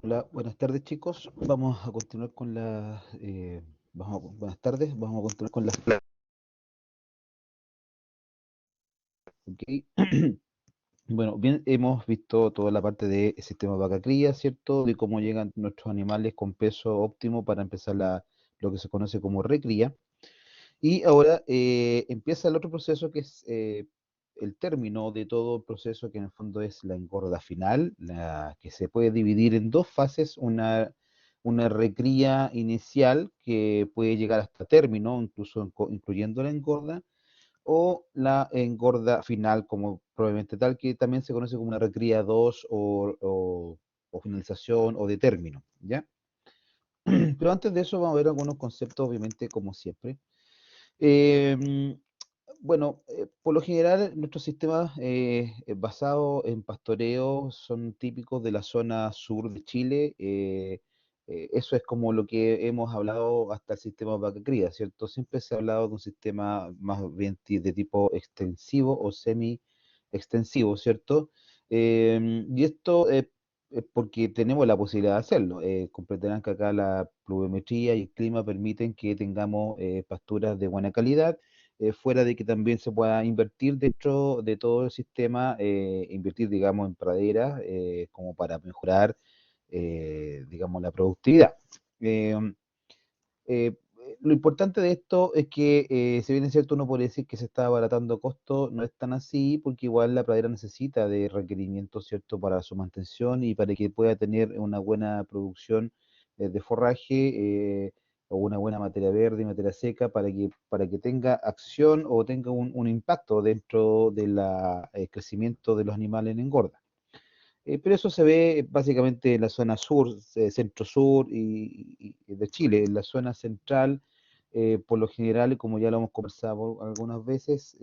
Hola, buenas tardes chicos. Vamos a continuar con buenas tardes, vamos a continuar con las clases. ¿Ok? Bueno, bien, hemos visto toda la parte de sistema vaca-cría, ¿cierto? De cómo llegan nuestros animales con peso óptimo para empezar lo que se conoce como recría. Y ahora empieza el otro proceso que es el término de todo el proceso, que en el fondo es la engorda final, que se puede dividir en dos fases, una recría inicial que puede llegar hasta término, incluso incluyendo la engorda, o la engorda final como probablemente tal, que también se conoce como una recría 2 o finalización o de término, ¿ya? Pero antes de eso vamos a ver algunos conceptos, obviamente, como siempre. Eh, bueno, por lo general nuestros sistemas basados en pastoreo son típicos de la zona sur de Chile. Eso es como lo que hemos hablado hasta el sistema vaca cría, ¿cierto? Siempre se ha hablado de un sistema más bien de tipo extensivo o semi-extensivo, ¿cierto? Y esto es porque tenemos la posibilidad de hacerlo. Comprenderán que acá la pluviometría y el clima permiten que tengamos pasturas de buena calidad, fuera de que también se pueda invertir dentro de todo el sistema, invertir, digamos, en praderas, como para mejorar, digamos, la productividad. Eh, lo importante de esto es que, si bien es cierto, uno podría decir que se está abaratando costo, no es tan así, porque igual la pradera necesita de requerimientos, ¿cierto?, para su mantención y para que pueda tener una buena producción de forraje, o una buena materia verde y materia seca para que tenga acción o tenga un impacto dentro del crecimiento de los animales en engorda. Pero eso se ve básicamente en la zona sur, centro-sur y de Chile. En la zona central, por lo general, como ya lo hemos conversado algunas veces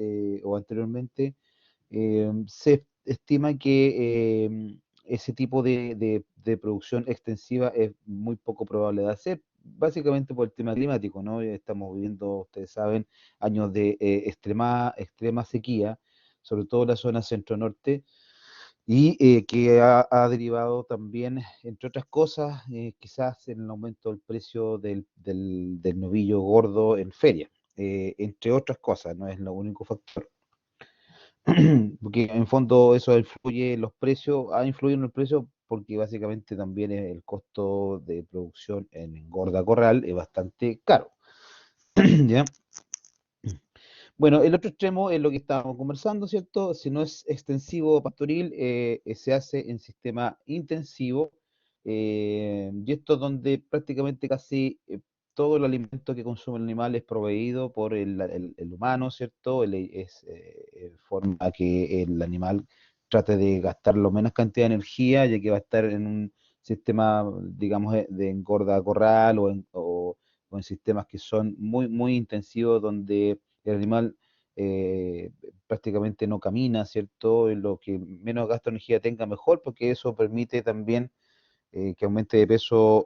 o anteriormente, se estima que ese tipo de producción extensiva es muy poco probable de hacer, básicamente por el tema climático, ¿no? Estamos viviendo, ustedes saben, años de extrema sequía, sobre todo en la zona centro-norte y que ha derivado también, entre otras cosas, quizás en el aumento del precio del novillo gordo en feria, entre otras cosas, no es lo único factor, porque en fondo eso influye en los precios, ha influido en el precio porque básicamente también el costo de producción en engorda corral es bastante caro, ¿ya? Bueno, el otro extremo es lo que estábamos conversando, ¿cierto? Si no es extensivo o pastoril, se hace en sistema intensivo, y esto donde prácticamente casi todo el alimento que consume el animal es proveído por el humano, ¿cierto? Forma que el animal trate de gastar lo menos cantidad de energía, ya que va a estar en un sistema, digamos, de engorda corral o en sistemas que son muy intensivos, donde el animal eh, prácticamente no camina, ¿cierto? Lo que menos gasto de energía tenga mejor, porque eso permite también que aumente de peso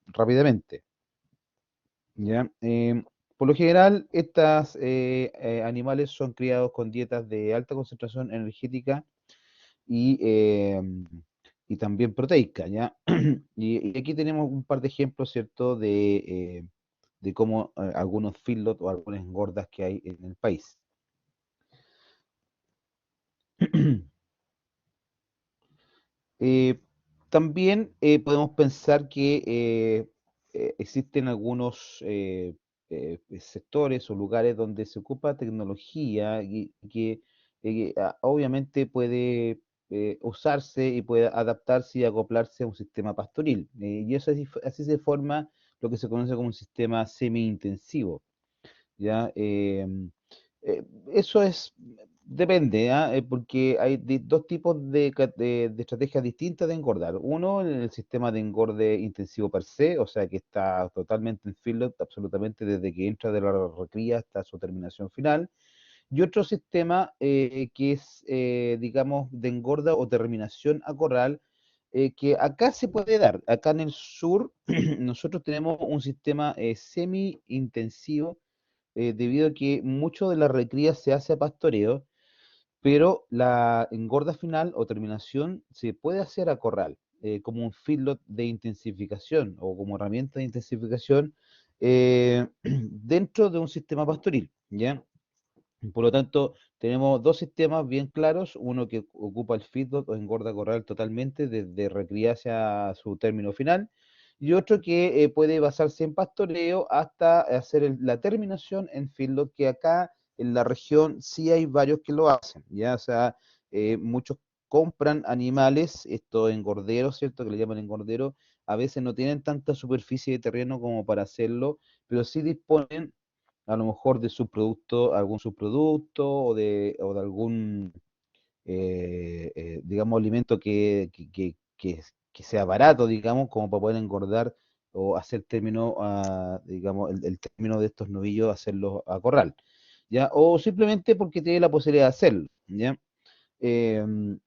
rápidamente, ¿ya? Por lo general, estos animales son criados con dietas de alta concentración energética y, eh, y también proteica, ¿ya? Y aquí tenemos un par de ejemplos, ¿cierto?, de cómo algunos feedlots o algunas engordas que hay en el país. Eh, También podemos pensar que existen algunos sectores o lugares donde se ocupa tecnología y que obviamente puede usarse y puede adaptarse y acoplarse a un sistema pastoril. Y eso así se forma lo que se conoce como un sistema semi-intensivo. ¿Ya? Eh, Eso depende, ¿ah? Porque hay dos tipos de estrategias distintas de engordar. Uno, en el sistema de engorde intensivo per se, o sea que está totalmente en feedlot, absolutamente desde que entra de la recría hasta su terminación final. Y otro sistema que es, digamos, de engorda o terminación a corral, que acá se puede dar. Acá en el sur, nosotros tenemos un sistema semi-intensivo, debido a que mucho de la recría se hace a pastoreo, pero la engorda final o terminación se puede hacer a corral. como un feedlot de intensificación o como herramienta de intensificación dentro de un sistema pastoril, ¿ya? Por lo tanto, tenemos dos sistemas bien claros, uno que ocupa el feedlot o engorda corral totalmente desde recría hacia su término final, y otro que puede basarse en pastoreo hasta hacer la terminación en feedlot, que acá en la región sí hay varios que lo hacen, ¿ya? O sea, muchos compran animales, estos engorderos, ¿cierto? Que le llaman engorderos, a veces no tienen tanta superficie de terreno como para hacerlo, pero sí disponen a lo mejor de subproducto, algún subproducto o de algún, digamos, alimento que sea barato, digamos, como para poder engordar o hacer término, digamos, el término de estos novillos, hacerlos a corral, ¿ya? O simplemente porque tiene la posibilidad de hacerlo, ¿ya? Em,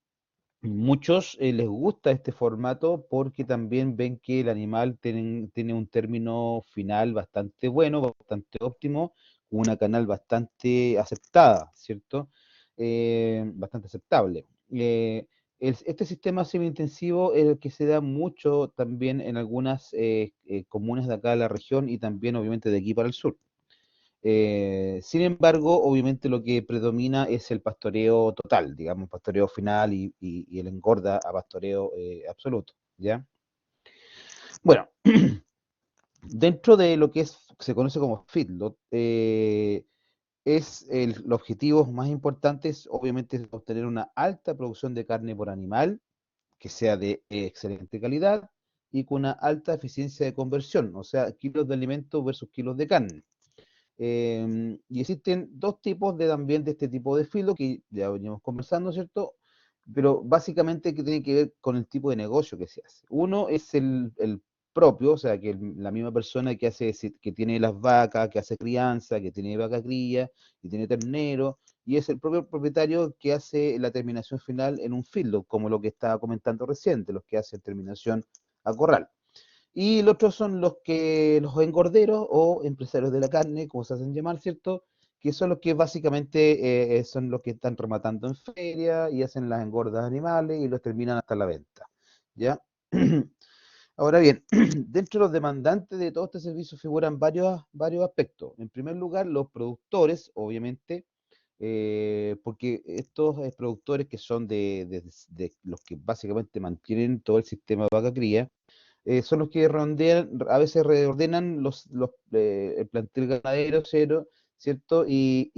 Muchos les gusta este formato porque también ven que el animal tiene un término final bastante bueno, bastante óptimo, una canal bastante aceptada, ¿cierto? Bastante aceptable. Este sistema semi-intensivo es el que se da mucho también en algunas comunas de acá de la región y también obviamente de aquí para el sur. Sin embargo, obviamente lo que predomina es el pastoreo total, digamos, pastoreo final y el engorda a pastoreo absoluto, ¿ya? Bueno, dentro de lo que se conoce como feedlot, el objetivo más importante es obviamente obtener una alta producción de carne por animal, que sea de excelente calidad y con una alta eficiencia de conversión, o sea, kilos de alimento versus kilos de carne. Y existen dos tipos también de este tipo de filo que ya veníamos conversando, ¿cierto? Pero básicamente que tiene que ver con el tipo de negocio que se hace. Uno es el propio, o sea, que la misma persona que hace, que tiene las vacas, que hace crianza, que tiene vaca cría, y tiene ternero, y es el propio propietario que hace la terminación final en un filo, como lo que estaba comentando reciente, los que hacen terminación a corral. Y los otros son los engorderos o empresarios de la carne, como se hacen llamar, ¿cierto? Que son los que básicamente son los que están rematando en feria y hacen las engordas animales y los terminan hasta la venta, ¿ya? Ahora bien, dentro de los demandantes de todo este servicio figuran varios aspectos. En primer lugar, los productores, obviamente, porque estos productores que son de los que básicamente mantienen todo el sistema de vaca cría, son los que a veces reordenan el plantel ganadero cero, ¿cierto? Y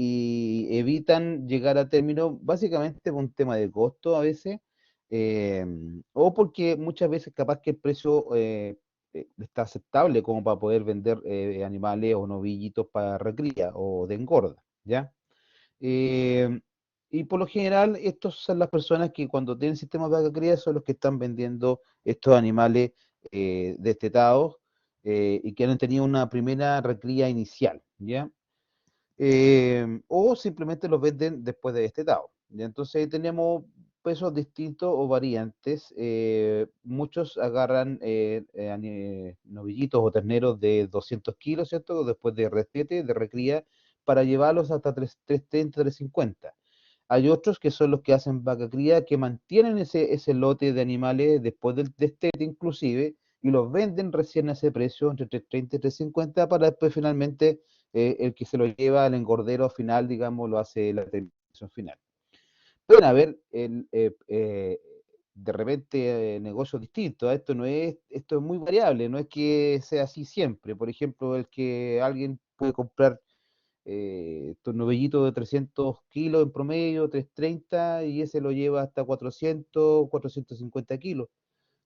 evitan llegar a término básicamente por un tema de costo a veces, eh, o porque muchas veces capaz que el precio está aceptable como para poder vender animales o novillitos para recría o de engorda, ¿ya? Eh, y por lo general, estos son las personas que cuando tienen sistemas de vaca cría son los que están vendiendo estos animales destetados y que han tenido una primera recría inicial, ¿ya? O simplemente los venden después de destetado, ¿ya? Entonces tenemos pesos distintos o variantes. Muchos agarran novillitos o terneros de 200 kilos, ¿cierto? Después de restete, de recría, para llevarlos hasta 330, 350. Hay otros que son los que hacen vaca cría, que mantienen ese lote de animales después del destete inclusive, y los venden recién a ese precio, entre 330 y 350, para después finalmente el que se lo lleva al engordero final, digamos, lo hace la terminación final. Pueden haber de repente negocios distintos. Esto es muy variable, no es que sea así siempre. Por ejemplo, el que alguien puede comprar estos novellitos de 300 kilos en promedio, 330, y ese lo lleva hasta 400, 450 kilos.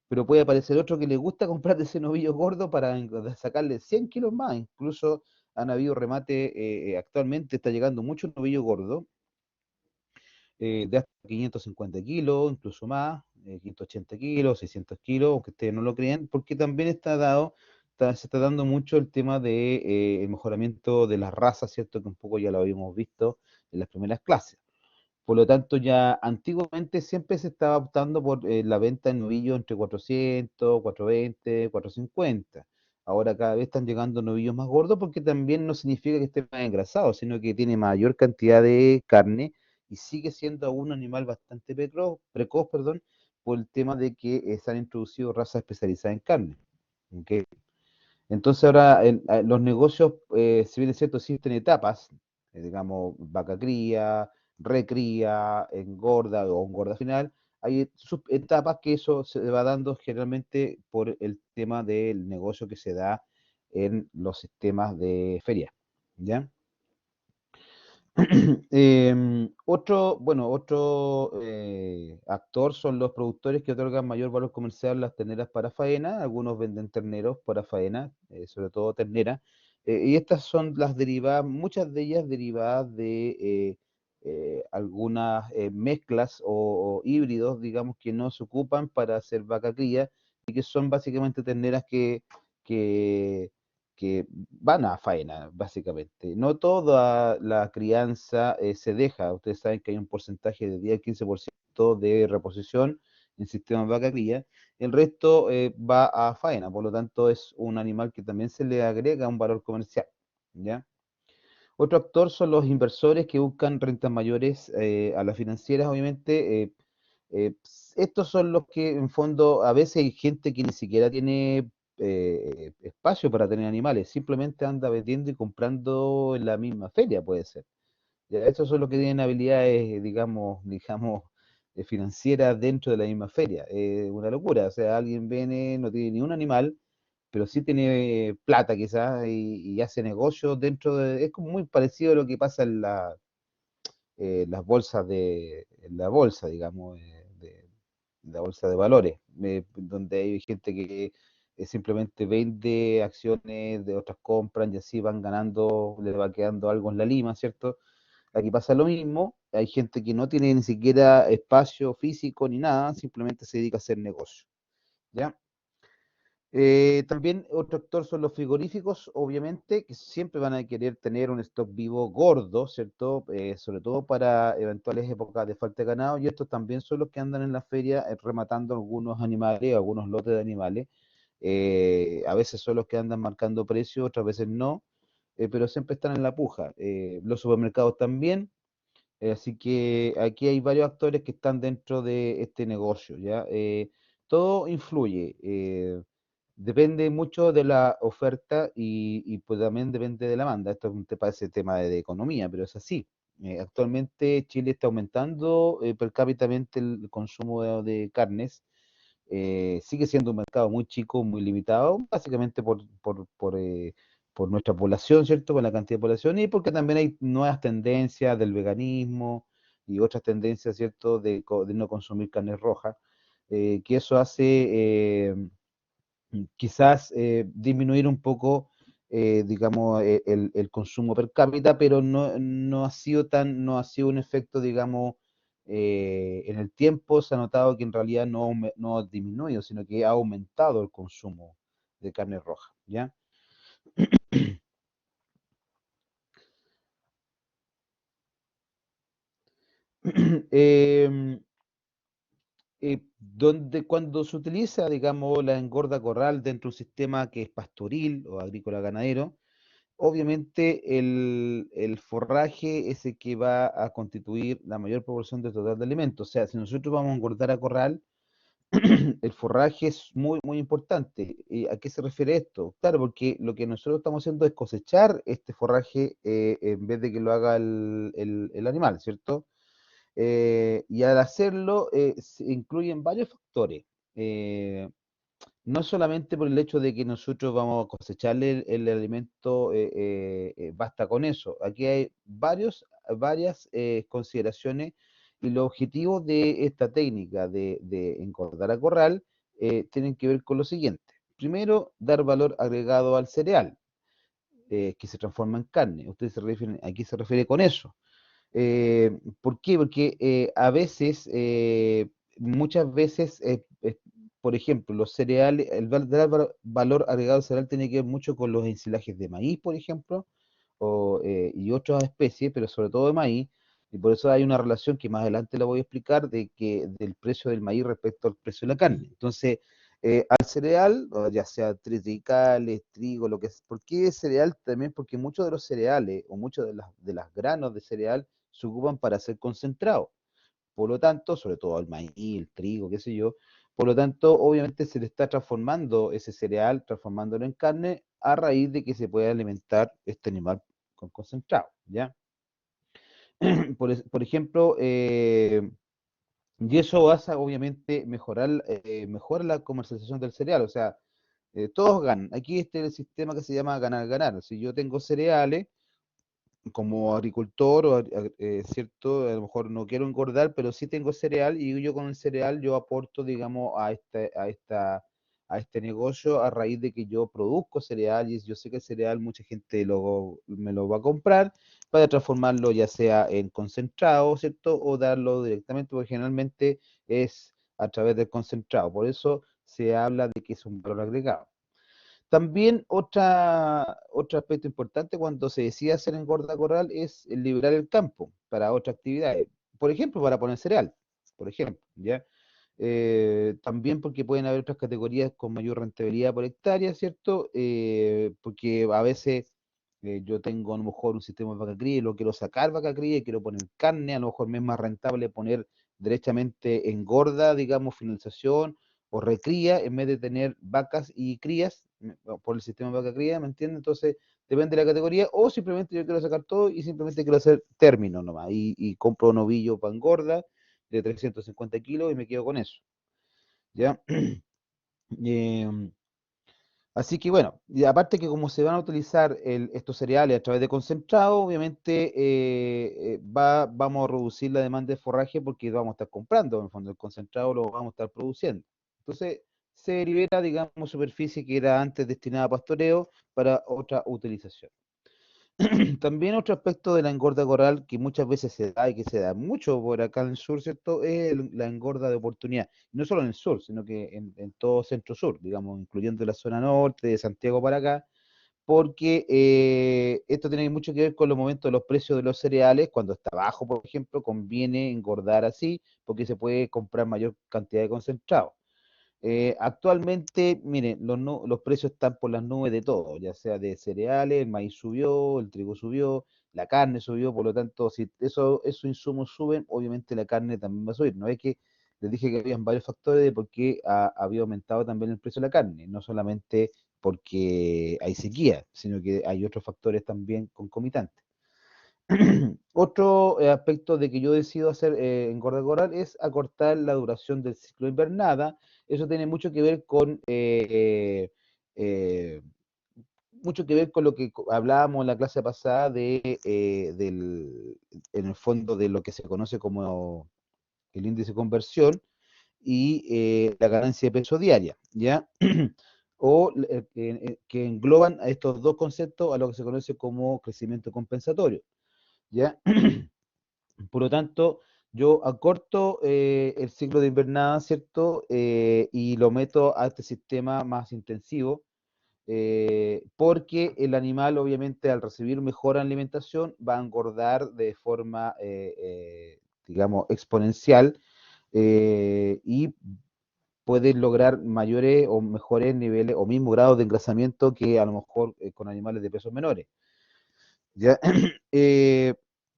Pero puede aparecer otro que le gusta comprar ese novillo gordo para sacarle 100 kilos más. Incluso han habido remate, actualmente está llegando mucho novillo gordo, de hasta 550 kilos, incluso más, 580 kilos, 600 kilos, aunque ustedes no lo crean, porque también se está dando mucho el tema de el mejoramiento de las razas, ¿cierto? Que un poco ya lo habíamos visto en las primeras clases. Por lo tanto, ya antiguamente siempre se estaba optando por la venta en novillos entre 400, 420, 450. Ahora cada vez están llegando novillos más gordos porque también no significa que esté más engrasado, sino que tiene mayor cantidad de carne y sigue siendo aún un animal bastante precoz, perdón, por el tema de que se han introducido razas especializadas en carne. ¿Ok? Entonces ahora los negocios, si bien es cierto, existen etapas, digamos, vaca cría, recría, engorda o engorda final, hay subetapas que eso se va dando generalmente por el tema del negocio que se da en los sistemas de feria, ¿ya? Otro actor son los productores que otorgan mayor valor comercial a las terneras para faena. Algunos venden terneros para faena, sobre todo ternera. Y estas son las derivadas, muchas de ellas derivadas de algunas mezclas o híbridos, digamos, que no se ocupan para hacer vaca cría y que son básicamente terneras que que van a faena, básicamente. No toda la crianza se deja. Ustedes saben que hay un porcentaje de 10-15% de reposición en sistema vaca-cría. El resto va a faena, por lo tanto es un animal que también se le agrega un valor comercial, ¿ya? Otro actor son los inversores que buscan rentas mayores a las financieras, obviamente. Estos son los que, en fondo, a veces hay gente que ni siquiera tiene espacio para tener animales, simplemente anda vendiendo y comprando en la misma feria, puede ser. Ya, estos son los que tienen habilidades, digamos, financieras dentro de la misma feria. Una locura, o sea, alguien viene, no tiene ni un animal, pero sí tiene plata quizás y hace negocios dentro de... Es como muy parecido a lo que pasa en las bolsas en la bolsa, digamos, de la bolsa de valores, donde hay gente que simplemente vende acciones de otras compran y así van ganando, le va quedando algo en la lima, ¿cierto? Aquí pasa lo mismo, hay gente que no tiene ni siquiera espacio físico ni nada, simplemente se dedica a hacer negocio, ¿ya? También otro actor son los frigoríficos, obviamente, que siempre van a querer tener un stock vivo gordo, ¿cierto? Sobre todo para eventuales épocas de falta de ganado, y estos también son los que andan en la feria rematando algunos animales, algunos lotes de animales. A veces son los que andan marcando precios, otras veces no, pero siempre están en la puja. Los supermercados también, así que aquí hay varios actores que están dentro de este negocio, ¿ya? Todo influye. Depende mucho de la oferta y, pues también depende de la demanda. Esto es parece tema de economía, pero es así. Actualmente Chile está aumentando per cápita el consumo de carnes. Sigue siendo un mercado muy chico, muy limitado, básicamente por nuestra población, ¿cierto? Por la cantidad de población y porque también hay nuevas tendencias del veganismo y otras tendencias, ¿cierto? De no consumir carne roja, que eso hace quizás disminuir un poco, digamos, el consumo per cápita, pero no ha sido no ha sido un efecto, digamos, en el tiempo se ha notado que en realidad no ha disminuido, sino que ha aumentado el consumo de carne roja, ¿ya? Em, cuando se utiliza, digamos, la engorda corral dentro de un sistema que es pastoril o agrícola ganadero, obviamente el forraje es el que va a constituir la mayor proporción del total de alimentos. O sea, si nosotros vamos a engordar a corral, el forraje es muy, muy importante. ¿Y a qué se refiere esto? Claro, porque lo que nosotros estamos haciendo es cosechar este forraje en vez de que lo haga el animal, ¿cierto? Y al hacerlo se incluyen varios factores. Eh, no solamente por el hecho de que nosotros vamos a cosecharle el alimento, basta con eso. Aquí hay varias consideraciones y los objetivos de esta técnica de engordar a corral tienen que ver con lo siguiente. Primero, dar valor agregado al cereal, que se transforma en carne. Ustedes se refieren, aquí se refiere con eso. ¿Por qué? Porque a veces, muchas veces, por ejemplo, los cereales, dar valor agregado al cereal tiene que ver mucho con los ensilajes de maíz, por ejemplo, y otras especies, pero sobre todo de maíz, y por eso hay una relación que más adelante la voy a explicar del precio del maíz respecto al precio de la carne. Entonces, al cereal, o ya sea triticales, trigo, lo que es, ¿por qué cereal? También porque muchos de los cereales o muchos de las granos de cereal se ocupan para hacer concentrado. Por lo tanto, sobre todo el maíz, el trigo, qué sé yo, por lo tanto, obviamente se le está transformando ese cereal, transformándolo en carne, a raíz de que se pueda alimentar este animal con concentrado, ¿ya? Por ejemplo, y eso hace obviamente mejora la comercialización del cereal, o sea, todos ganan. Aquí este es el sistema que se llama ganar-ganar. Si yo tengo cereales, como agricultor, cierto, a lo mejor no quiero engordar, pero sí tengo cereal y yo con el cereal yo aporto, digamos, a este negocio a raíz de que yo produzco cereal y yo sé que el cereal mucha gente me lo va a comprar para transformarlo ya sea en concentrado, ¿cierto? O darlo directamente, porque generalmente es a través del concentrado. Por eso se habla de que es un valor agregado. También otro aspecto importante cuando se decide hacer engorda corral es el liberar el campo para otras actividades. Por ejemplo, para poner cereal, por ejemplo, ¿ya? También porque pueden haber otras categorías con mayor rentabilidad por hectárea, ¿cierto? Porque a veces yo tengo a lo mejor un sistema de vaca cría y lo quiero sacar vaca cría y quiero poner carne, a lo mejor me es más rentable poner derechamente engorda, digamos, finalización o recría en vez de tener vacas y crías por el sistema de vaca cría, ¿me entiendes? Entonces, depende de la categoría, o simplemente yo quiero sacar todo y simplemente quiero hacer término nomás, y compro un ovillo para engorda de 350 kilos y me quedo con eso, ¿ya? Eh, Así que bueno, y aparte que como se van a utilizar estos cereales a través de concentrado, obviamente vamos a reducir la demanda de forraje porque vamos a estar comprando, en el fondo el concentrado lo vamos a estar produciendo. Entonces se libera, digamos, superficie que era antes destinada a pastoreo para otra utilización. También otro aspecto de la engorda coral que muchas veces se da y que se da mucho por acá en el sur, ¿cierto? Es la engorda de oportunidad. No solo en el sur, sino que en todo centro sur, digamos, incluyendo la zona norte, de Santiago para acá, porque esto tiene mucho que ver con los momentos de los precios de los cereales. Cuando está bajo, por ejemplo, conviene engordar así, porque se puede comprar mayor cantidad de concentrado. Actualmente, miren, los precios están por las nubes de todo, ya sea de cereales, el maíz subió, el trigo subió, la carne subió, por lo tanto, si esos insumos suben, obviamente la carne también va a subir. No es que les dije que habían varios factores de por qué había aumentado también el precio de la carne, no solamente porque hay sequía, sino que hay otros factores también concomitantes. Otro aspecto de que yo decido hacer engorda coral es acortar la duración del ciclo de invernada. Eso tiene mucho que ver con mucho que ver con lo que hablábamos en la clase pasada en el fondo de lo que se conoce como el índice de conversión y la ganancia de peso diaria, ¿ya? O que engloban a estos dos conceptos a lo que se conoce como crecimiento compensatorio, ¿ya? Por lo tanto, yo acorto el ciclo de invernada, ¿cierto? Y lo meto a este sistema más intensivo, porque el animal, obviamente, al recibir mejor alimentación, va a engordar de forma, digamos, exponencial y puede lograr mayores o mejores niveles o mismo grados de engrasamiento que a lo mejor con animales de pesos menores. ¿Ya? Eh,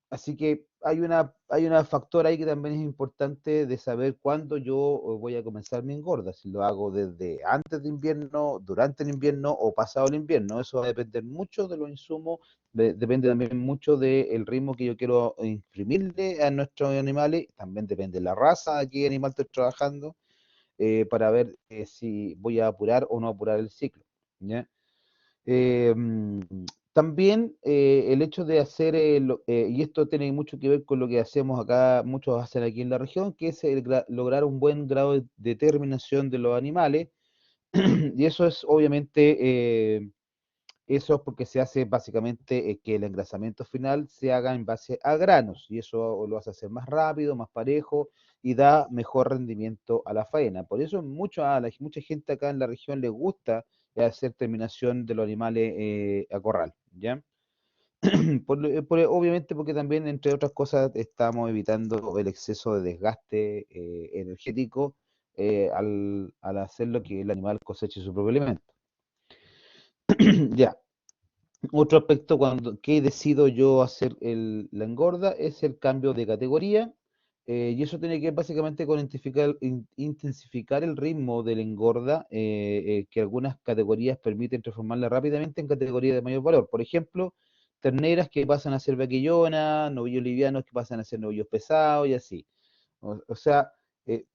Así que hay una factor ahí que también es importante de saber cuándo yo voy a comenzar mi engorda, si lo hago desde antes de invierno, durante el invierno o pasado el invierno. Eso va a depender mucho de los insumos, depende también mucho del ritmo que yo quiero imprimirle a nuestros animales, también depende de la raza de qué animal estoy trabajando, para ver si voy a apurar o no apurar el ciclo. ¿Ya? Eh, mm, También el hecho de hacer, y esto tiene mucho que ver con lo que hacemos acá, muchos hacen aquí en la región, que es lograr un buen grado de determinación de los animales, y eso es obviamente, eso es porque se hace básicamente que el engrasamiento final se haga en base a granos, y eso lo hace hacer más rápido, más parejo, y da mejor rendimiento a la faena. Por eso mucha gente acá en la región le gusta hacer terminación de los animales a corral, ¿ya? Obviamente porque también, entre otras cosas, estamos evitando el exceso de desgaste energético al hacer lo que el animal coseche su propio alimento. Ya, otro aspecto que decido yo hacer la engorda es el cambio de categoría. Y eso tiene que ver básicamente con intensificar el ritmo de la engorda, que algunas categorías permiten transformarla rápidamente en categorías de mayor valor. Por ejemplo, terneras que pasan a ser vaquillonas, novillos livianos que pasan a ser novillos pesados y así. O sea, eh,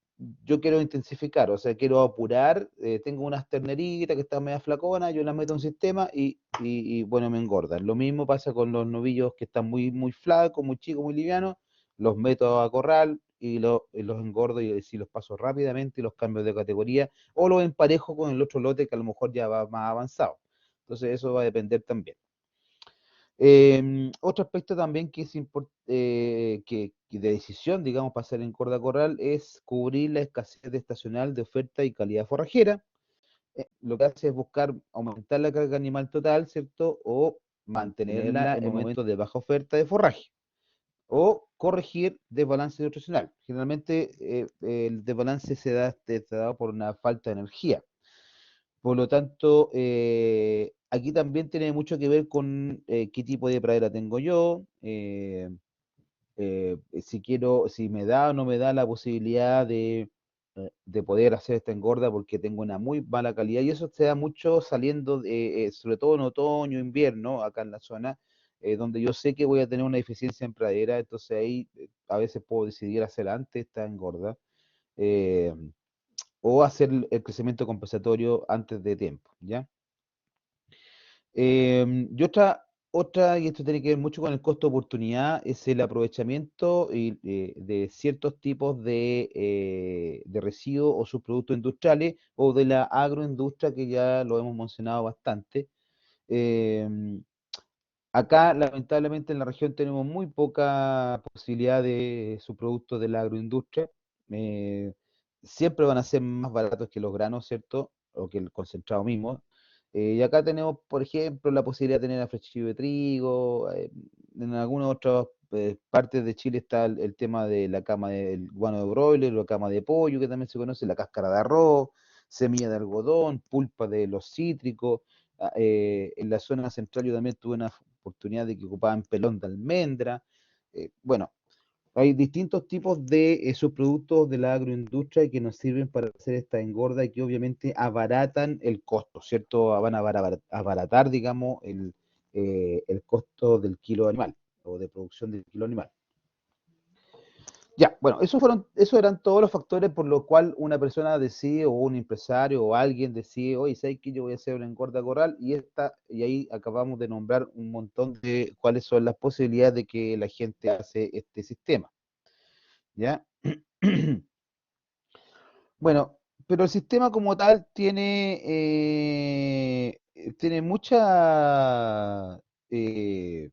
yo quiero intensificar, o sea, quiero apurar, tengo unas terneritas que están medio flaconas, yo las meto en un sistema bueno, me engordan. Lo mismo pasa con los novillos que están muy flacos, muy chicos, muy livianos, los meto a corral y los engordo y si los paso rápidamente y los cambio de categoría o los emparejo con el otro lote que a lo mejor ya va más avanzado. Entonces eso va a depender también. Otro aspecto también que es que de decisión, digamos, para hacer en Corda Corral es cubrir la escasez estacional de oferta y calidad forrajera. Lo que hace es buscar aumentar la carga animal total, ¿cierto? O mantenerla en momentos de baja oferta de forraje. O corregir desbalance nutricional. Generalmente el desbalance se da por una falta de energía. Por lo tanto, aquí también tiene mucho que ver con qué tipo de pradera tengo yo, si me da o no me da la posibilidad de poder hacer esta engorda porque tengo una muy mala calidad y eso se da mucho saliendo, sobre todo en otoño, invierno, acá en la zona, donde yo sé que voy a tener una deficiencia en pradera, entonces ahí a veces puedo decidir hacer antes esta engorda. eh, o hacer el crecimiento compensatorio antes de tiempo, ¿ya? Y y esto tiene que ver mucho con el costo de oportunidad, es el aprovechamiento de ciertos tipos de residuos o subproductos industriales o de la agroindustria que ya lo hemos mencionado bastante. Em, Acá, lamentablemente, en la región tenemos muy poca posibilidad de subproductos de la agroindustria. Eh, Siempre van a ser más baratos que los granos, ¿cierto? O que el concentrado mismo. Y acá tenemos, por ejemplo, la posibilidad de tener afrechillo de trigo. En algunas otras partes de Chile está el tema de la cama del guano de broiler, la cama de pollo, que también se conoce, la cáscara de arroz, semilla de algodón, pulpa de los cítricos. En la zona central yo también tuve una oportunidad de que ocupaban pelón de almendra. Bueno, hay distintos tipos de subproductos de la agroindustria que nos sirven para hacer esta engorda y que obviamente abaratan el costo, ¿cierto? Van a abaratar, digamos, el costo del kilo animal o de producción del kilo animal. Ya, bueno, esos eran todos los factores por los cuales una persona decide, o un empresario, o alguien decide, oye, ¿sabes qué? Yo voy a hacer una engorda coral, y ahí acabamos de nombrar un montón de cuáles son las posibilidades de que la gente hace este sistema, ¿ya? Bueno, pero el sistema como tal tiene mucha de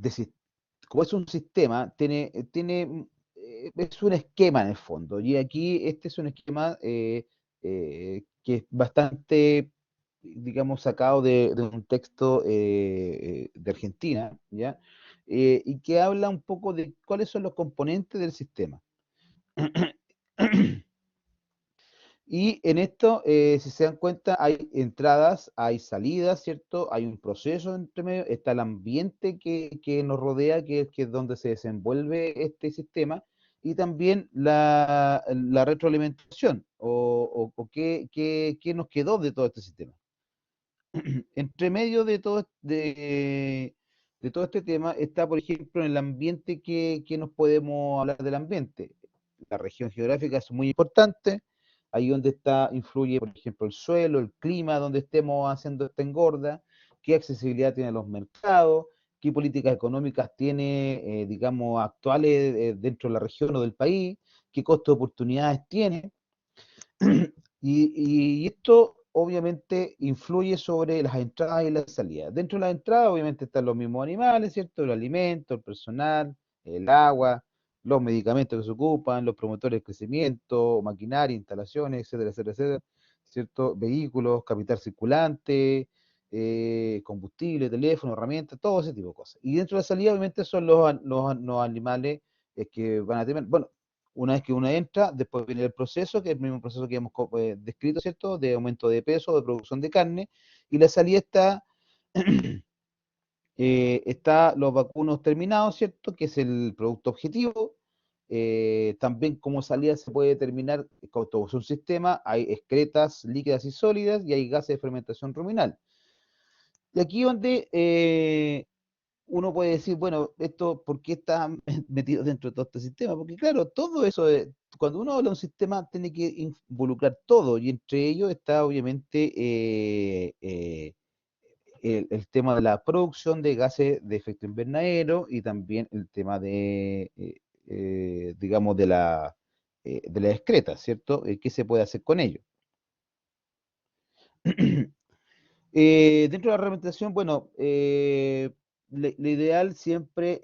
sis- como es un sistema, es un esquema en el fondo. Y aquí este es un esquema que es bastante, digamos, sacado de un texto de Argentina, ¿ya? Y que habla un poco de cuáles son los componentes del sistema. Y en esto, si se dan cuenta, hay entradas, hay salidas, ¿cierto? Hay un proceso entre medio, está el ambiente que nos rodea, que es donde se desenvuelve este sistema, y también la retroalimentación, o qué nos quedó de todo este sistema. Entre medio de todo este tema está, por ejemplo, en el ambiente que nos podemos hablar del ambiente. La región geográfica es muy importante, ahí donde influye, por ejemplo, el suelo, el clima, donde estemos haciendo esta engorda, qué accesibilidad tiene a los mercados, qué políticas económicas tiene, digamos, actuales dentro de la región o del país, qué costo de oportunidades tiene. Y esto obviamente influye sobre las entradas y las salidas. Dentro de las entradas obviamente están los mismos animales, ¿cierto? El alimento, el personal, el agua, los medicamentos que se ocupan, los promotores de crecimiento, maquinaria, instalaciones, etcétera, etcétera, etcétera, ¿cierto? Vehículos, capital circulante, combustible, teléfono, herramientas, todo ese tipo de cosas. Y dentro de la salida obviamente son los animales que van a tener, bueno, una vez que uno entra, después viene el proceso, que es el mismo proceso que hemos descrito, ¿cierto? De aumento de peso, de producción de carne, y la salida está los vacunos terminados, ¿cierto? Que es el producto objetivo, También como salida se puede determinar, como todo es un sistema, hay excretas líquidas y sólidas y hay gases de fermentación ruminal. Y aquí donde uno puede decir, bueno, esto, ¿por qué está metido dentro de todo este sistema? Porque claro, todo eso, cuando uno habla de un sistema, tiene que involucrar todo, y entre ellos está obviamente el tema de la producción de gases de efecto invernadero y también el tema digamos, de la excreta, ¿cierto? ¿Qué se puede hacer con ello? Dentro de la reglamentación, bueno, lo ideal siempre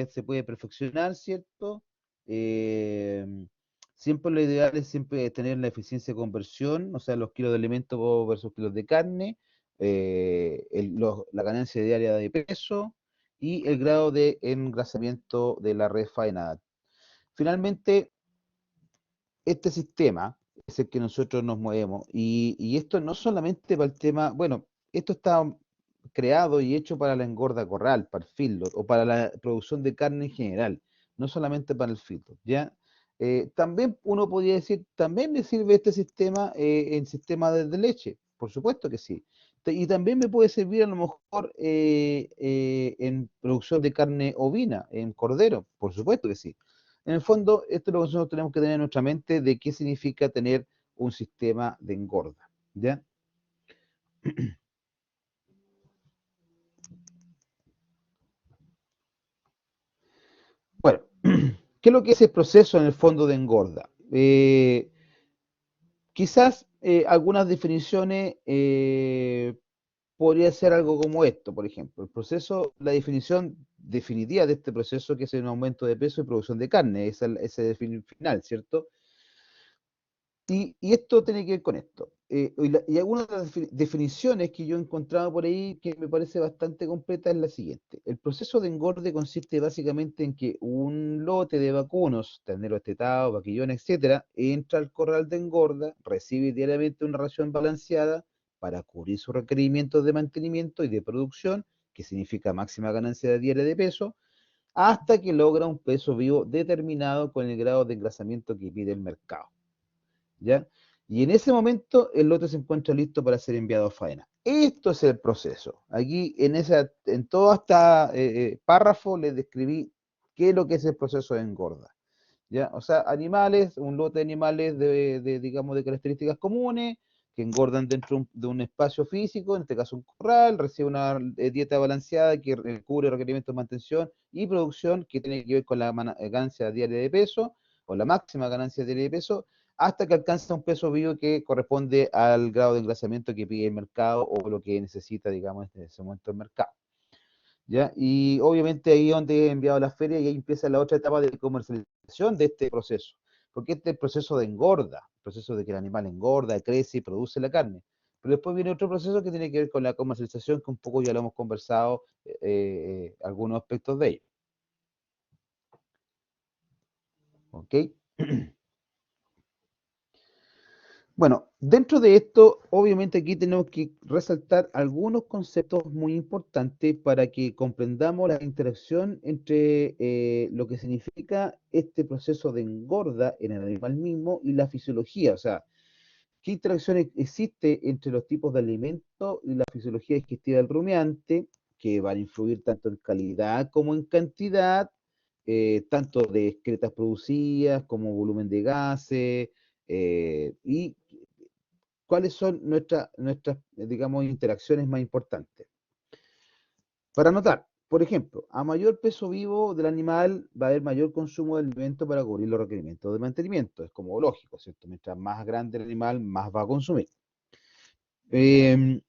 se puede perfeccionar, ¿cierto? Eh, Siempre lo ideal es siempre tener la eficiencia de conversión, o sea, los kilos de alimento versus kilos de carne, la ganancia diaria de peso y el grado de engrasamiento de la red faenada. Finalmente, este sistema es el que nosotros nos movemos. Y esto no solamente para el tema, bueno, esto está creado y hecho para la engorda corral, para el feedlot, o para la producción de carne en general, no solamente para el feedlot, ¿ya? También uno podría decir, también me sirve este sistema en sistema de leche, por supuesto que sí. Y también me puede servir a lo mejor en producción de carne ovina, en cordero, por supuesto que sí. En el fondo, esto es lo que nosotros tenemos que tener en nuestra mente de qué significa tener un sistema de engorda, ¿ya? Bueno, ¿qué es lo que es el proceso en el fondo de engorda? Quizás algunas definiciones podría ser algo como esto, por ejemplo. El proceso, la definición definitiva de este proceso que es un aumento de peso y producción de carne, ese final, ¿cierto? Y esto tiene que ver con esto. Y algunas de las definiciones que yo he encontrado por ahí que me parece bastante completa es la siguiente. El proceso de engorde consiste básicamente en que un lote de vacunos, terneros estetados, vaquillones, etcétera, entra al corral de engorda, recibe diariamente una ración balanceada para cubrir sus requerimientos de mantenimiento y de producción, que significa máxima ganancia diaria de peso, hasta que logra un peso vivo determinado con el grado de engrasamiento que pide el mercado. ¿Ya? Y en ese momento el lote se encuentra listo para ser enviado a faena. Esto es el proceso. Aquí en todo este párrafo les describí qué es lo que es el proceso de engorda. ¿Ya? O sea, animales, un lote de animales digamos, de características comunes, que engordan dentro de un espacio físico, en este caso un corral, recibe una dieta balanceada que cubre requerimientos de mantención y producción que tiene que ver con la ganancia diaria de peso, o la máxima ganancia diaria de peso, hasta que alcanza un peso vivo que corresponde al grado de engrasamiento que pide el mercado o lo que necesita, digamos, en ese momento el mercado. ¿Ya? Y obviamente ahí es donde he enviado a la feria y ahí empieza la otra etapa de comercialización de este proceso, porque este es el proceso de engorda, el proceso de que el animal engorda, crece y produce la carne. Pero después viene otro proceso que tiene que ver con la comercialización, que un poco ya lo hemos conversado, algunos aspectos de ello. ¿Ok? Bueno, dentro de esto, obviamente aquí tenemos que resaltar algunos conceptos muy importantes para que comprendamos la interacción entre lo que significa este proceso de engorda en el animal mismo y la fisiología. O sea, qué interacción existe entre los tipos de alimentos y la fisiología digestiva del rumiante, que van a influir tanto en calidad como en cantidad, tanto de excretas producidas como volumen de gases, y cuáles son nuestras, digamos, interacciones más importantes. Para notar, por ejemplo, a mayor peso vivo del animal va a haber mayor consumo de alimento para cubrir los requerimientos de mantenimiento. Es como lógico, ¿cierto? Mientras más grande el animal, más va a consumir. Eh,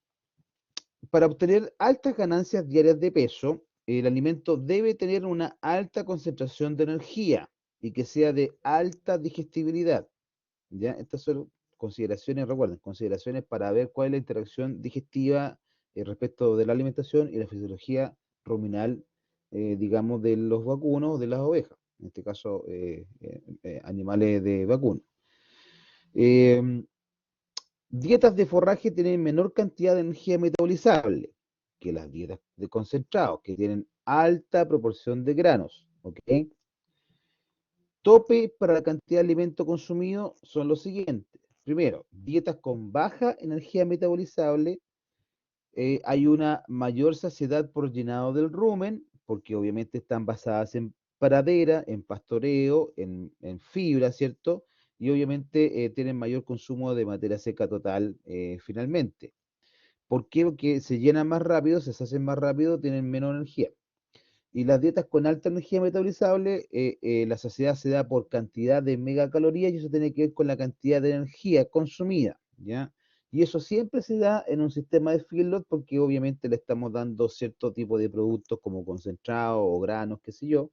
para obtener altas ganancias diarias de peso, el alimento debe tener una alta concentración de energía y que sea de alta digestibilidad. ¿Ya? Estas son consideraciones, recuerden, consideraciones para ver cuál es la interacción digestiva respecto de la alimentación y la fisiología ruminal, digamos, de los vacunos, de las ovejas, en este caso, animales de vacuno. Eh, Dietas de forraje tienen menor cantidad de energía metabolizable que las dietas de concentrados, que tienen alta proporción de granos, ¿ok? tope para la cantidad de alimento consumido son los siguientes. Primero, dietas con baja energía metabolizable. Hay una mayor saciedad por llenado del rumen, porque obviamente están basadas en pradera, en pastoreo, en fibra, ¿cierto? Y obviamente tienen mayor consumo de materia seca total finalmente. ¿Por qué? Porque se llenan más rápido, se hacen más rápido, tienen menos energía. Y las dietas con alta energía metabolizable, la saciedad se da por cantidad de megacalorías y eso tiene que ver con la cantidad de energía consumida, ¿ya? Y eso siempre se da en un sistema de feedlot porque obviamente le estamos dando cierto tipo de productos como concentrados o granos, qué sé yo,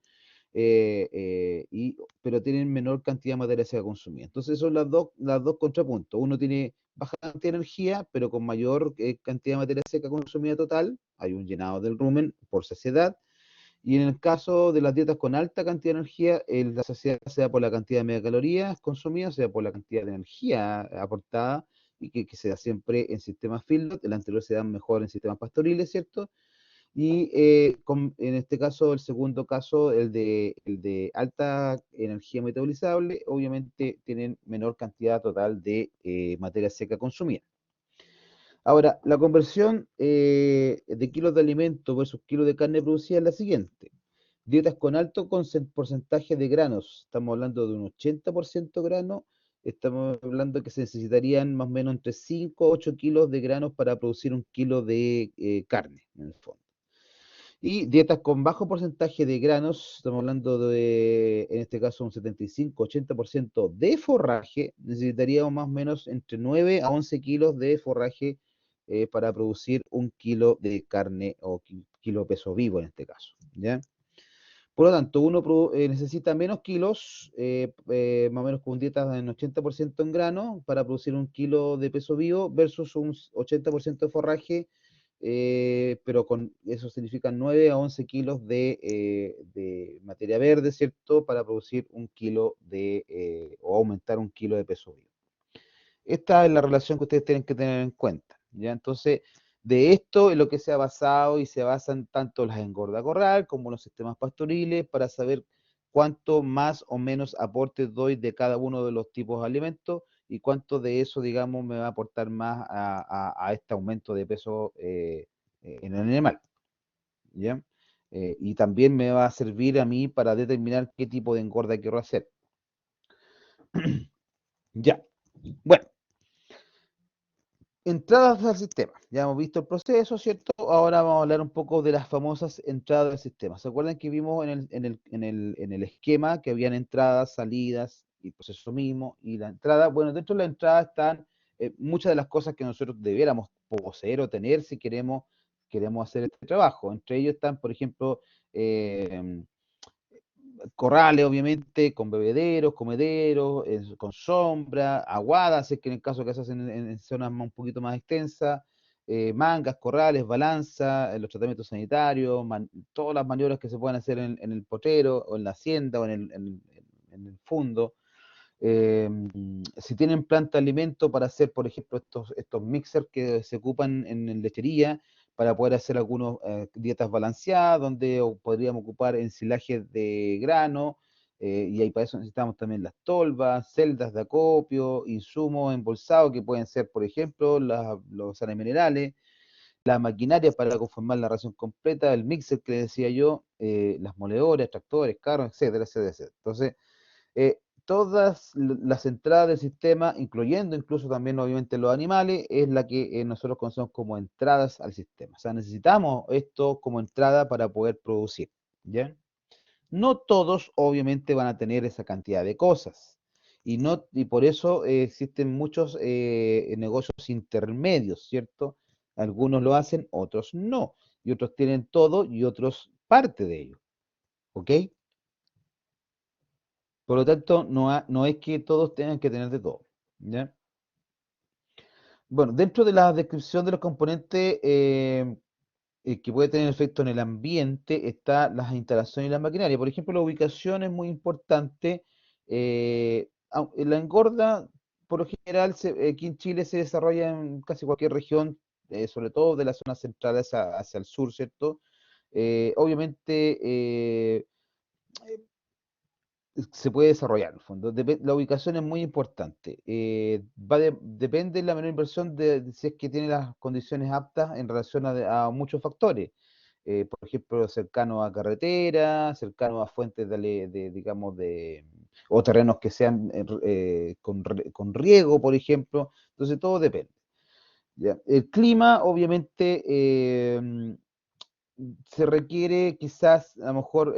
pero tienen menor cantidad de materia seca consumida. Entonces son las dos contrapuntos. Uno tiene baja cantidad de energía, pero con mayor cantidad de materia seca consumida total. Hay un llenado del rumen por saciedad y en el caso de las dietas con alta cantidad de energía, la saciedad sea por la cantidad de megacalorías consumidas, sea por la cantidad de energía aportada, y que se da siempre en sistemas feedlot. El anterior se da mejor en sistemas pastoriles, ¿cierto? Y en este caso, el segundo caso, el de alta energía metabolizable, obviamente tienen menor cantidad total de materia seca consumida. Ahora, la conversión de kilos de alimento versus kilos de carne producida es la siguiente. Dietas con alto porcentaje de granos, estamos hablando de un 80% grano, estamos hablando que se necesitarían más o menos entre 5 a 8 kilos de granos para producir un kilo de carne, en el fondo. Y dietas con bajo porcentaje de granos, estamos hablando de, en este caso, un 75-80% de forraje, necesitaríamos más o menos entre 9 a 11 kilos de forraje para producir un kilo de carne o kilo de peso vivo en este caso, ¿ya? Por lo tanto, uno necesita menos kilos, más o menos con dietas en 80% en grano, para producir un kilo de peso vivo versus un 80% de forraje, pero con eso significa 9 a 11 kilos de materia verde, ¿cierto? Para producir un kilo o aumentar un kilo de peso vivo. Esta es la relación que ustedes tienen que tener en cuenta, ¿ya? Entonces, de esto es lo que se ha basado y se basan tanto las engorda corral como los sistemas pastoriles para saber cuánto más o menos aportes doy de cada uno de los tipos de alimentos y cuánto de eso, digamos, me va a aportar más a este aumento de peso en el animal, ¿ya? Y también me va a servir a mí para determinar qué tipo de engorda quiero hacer. Ya, bueno. Entradas al sistema. Ya hemos visto el proceso, ¿cierto? Ahora vamos a hablar un poco de las famosas entradas al sistema. ¿Se acuerdan que vimos en el esquema que habían entradas, salidas y el proceso mismo? Y la entrada, bueno, dentro de la entrada están muchas de las cosas que nosotros debiéramos poseer o tener si queremos hacer este trabajo. Entre ellos están, por ejemplo, eh, corrales, obviamente, con bebederos, comederos, con sombra, aguadas, es que en el caso que se hacen en zonas un poquito más extensas, mangas, corrales, balanza, los tratamientos sanitarios, todas las maniobras que se pueden hacer en el potrero, o en la hacienda, o en el fundo. Si tienen planta de alimento para hacer, por ejemplo, estos mixers que se ocupan en lechería, para poder hacer algunas dietas balanceadas, donde podríamos ocupar ensilajes de grano, y ahí para eso necesitamos también las tolvas, celdas de acopio, insumos embolsados, que pueden ser, por ejemplo, los sales minerales, la maquinaria para conformar la ración completa, el mixer que decía yo, las moledoras, tractores, carros, etcétera, etcétera, etcétera. Entonces, todas las entradas del sistema, incluyendo incluso también obviamente los animales, es la que nosotros conocemos como entradas al sistema. O sea, necesitamos esto como entrada para poder producir, ¿ya? No todos obviamente van a tener esa cantidad de cosas. Y por eso existen muchos negocios intermedios, ¿cierto? Algunos lo hacen, otros no. Y otros tienen todo y otros parte de ello, ¿ok? Por lo tanto, no es que todos tengan que tener de todo, ¿ya? Bueno, dentro de la descripción de los componentes que puede tener efecto en el ambiente está las instalaciones y la maquinaria. Por ejemplo, la ubicación es muy importante. La engorda, por lo general, aquí en Chile se desarrolla en casi cualquier región, sobre todo de las zonas centrales hacia el sur, ¿cierto? Obviamente, se puede desarrollar en el fondo. La ubicación es muy importante. Depende de la menor inversión de si es que tiene las condiciones aptas en relación a muchos factores. Por ejemplo, cercano a carretera, cercano a fuentes digamos, o terrenos que sean con riego, por ejemplo. Entonces, todo depende. ¿Ya? El clima, obviamente, se requiere quizás a lo mejor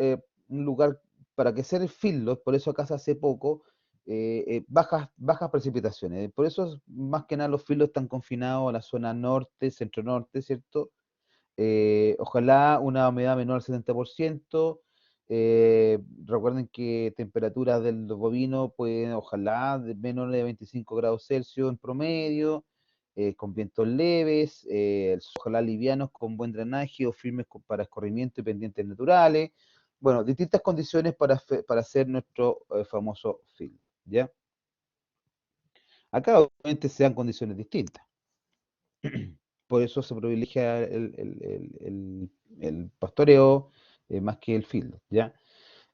un lugar para que sea el fieldlot, por eso acá se hace poco, bajas precipitaciones. Por eso más que nada los fieldlots están confinados a la zona norte, centro-norte, ¿cierto? Ojalá una humedad menor al 70%. Recuerden que temperaturas del bovino pueden, ojalá, de menos de 25 grados Celsius en promedio, con vientos leves, ojalá livianos con buen drenaje o firmes para escorrimiento y pendientes naturales. Bueno, distintas condiciones para hacer nuestro famoso film, ¿ya? Acá obviamente se dan condiciones distintas. Por eso se privilegia el pastoreo más que el field, ¿ya?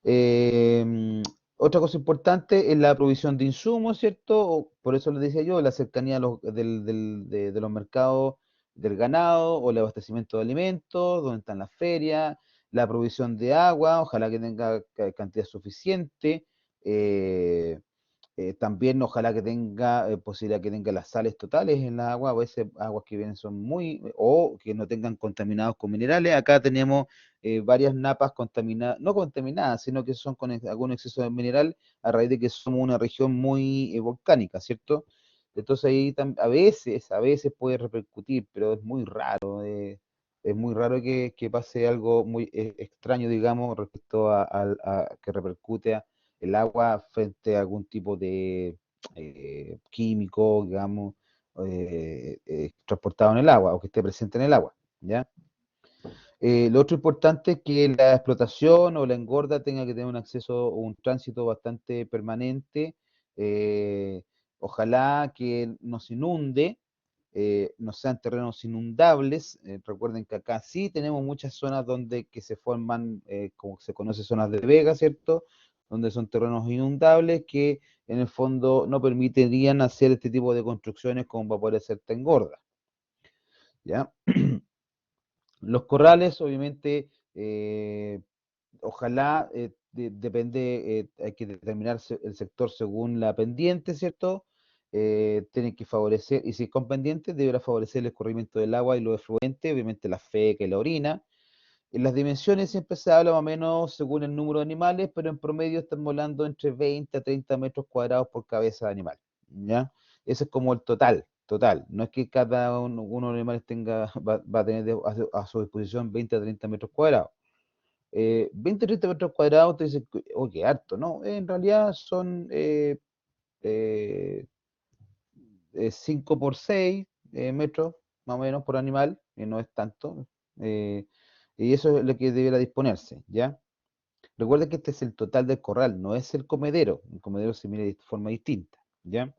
Eh, Otra cosa importante es la provisión de insumos, ¿cierto? Por eso les decía yo, la cercanía de los mercados del ganado o el abastecimiento de alimentos, donde están las ferias, la provisión de agua, ojalá que tenga cantidad suficiente. eh, También ojalá que tenga posibilidad que tenga las sales totales en la agua, a veces aguas que vienen son muy, o que no tengan contaminados con minerales. Acá tenemos varias napas contaminadas, no contaminadas, sino que son con algún exceso de mineral a raíz de que somos una región muy volcánica, ¿cierto? Entonces ahí a veces puede repercutir, pero es muy raro. Es muy raro que pase algo muy extraño, digamos, respecto a que repercute el agua frente a algún tipo de químico, digamos, transportado en el agua o que esté presente en el agua, ¿ya? Lo otro importante es que la explotación o la engorda tenga que tener un acceso o un tránsito bastante permanente. eh, Ojalá que no se inunde, no sean terrenos inundables. Recuerden que acá sí tenemos muchas zonas donde que se forman, como se conoce, zonas de vega, ¿cierto? Donde son terrenos inundables que en el fondo no permitirían hacer este tipo de construcciones como para poder hacer engorda, ¿ya? Los corrales, obviamente, ojalá, depende, hay que determinar el sector según la pendiente, ¿cierto? Tienen que favorecer, y si es con pendiente, deberá favorecer el escurrimiento del agua y los efluentes, obviamente la feca y la orina. En las dimensiones siempre se habla más o menos según el número de animales, pero en promedio estamos hablando entre 20 a 30 metros cuadrados por cabeza de animal, ¿ya? Ese es como el total, total. No es que cada uno de los animales va a tener a su disposición 20 a 30 metros cuadrados. 20 a 30 metros cuadrados, te dicen, oh, qué harto, ¿no? En realidad son eh, 5 por 6 metros, más o menos, por animal, y no es tanto. eh, y eso es lo que debiera disponerse, ¿ya? Recuerda que este es el total del corral, no es el comedero. El comedero se mide de forma distinta, ¿ya?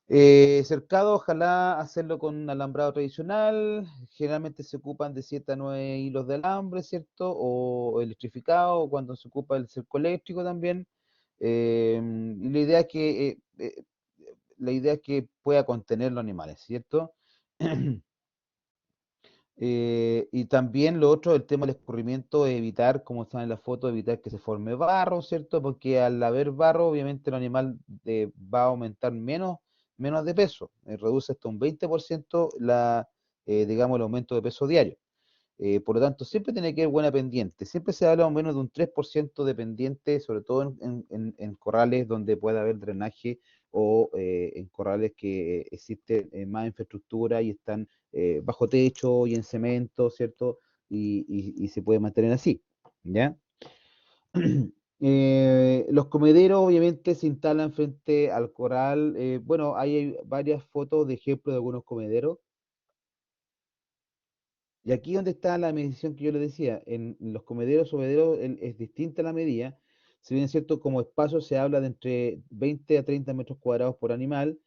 Cercado, ojalá hacerlo con alambrado tradicional. Generalmente se ocupan de 7 a 9 hilos de alambre, ¿cierto? O electrificado, o cuando se ocupa el cerco eléctrico también. Y la idea es que pueda contener los animales, ¿cierto? Y también lo otro, el tema del escurrimiento, es evitar, como está en la foto, evitar que se forme barro, ¿cierto? Porque al haber barro, obviamente el animal va a aumentar menos de peso. Reduce hasta un 20% digamos, el aumento de peso diario. Por lo tanto, siempre tiene que haber buena pendiente. Siempre se habla más o menos de un 3% de pendiente, sobre todo en corrales donde pueda haber drenaje o en corrales que existe más infraestructura y están bajo techo y en cemento, ¿cierto? Y se puede mantener así, ¿ya? Los comederos obviamente se instalan frente al corral. Bueno, hay varias fotos de ejemplos de algunos comederos. Y aquí donde está la medición que yo le decía, en los comederos o bebederos es distinta la medida. Si bien es cierto, como espacio se habla de entre 20 a 30 metros cuadrados por animal,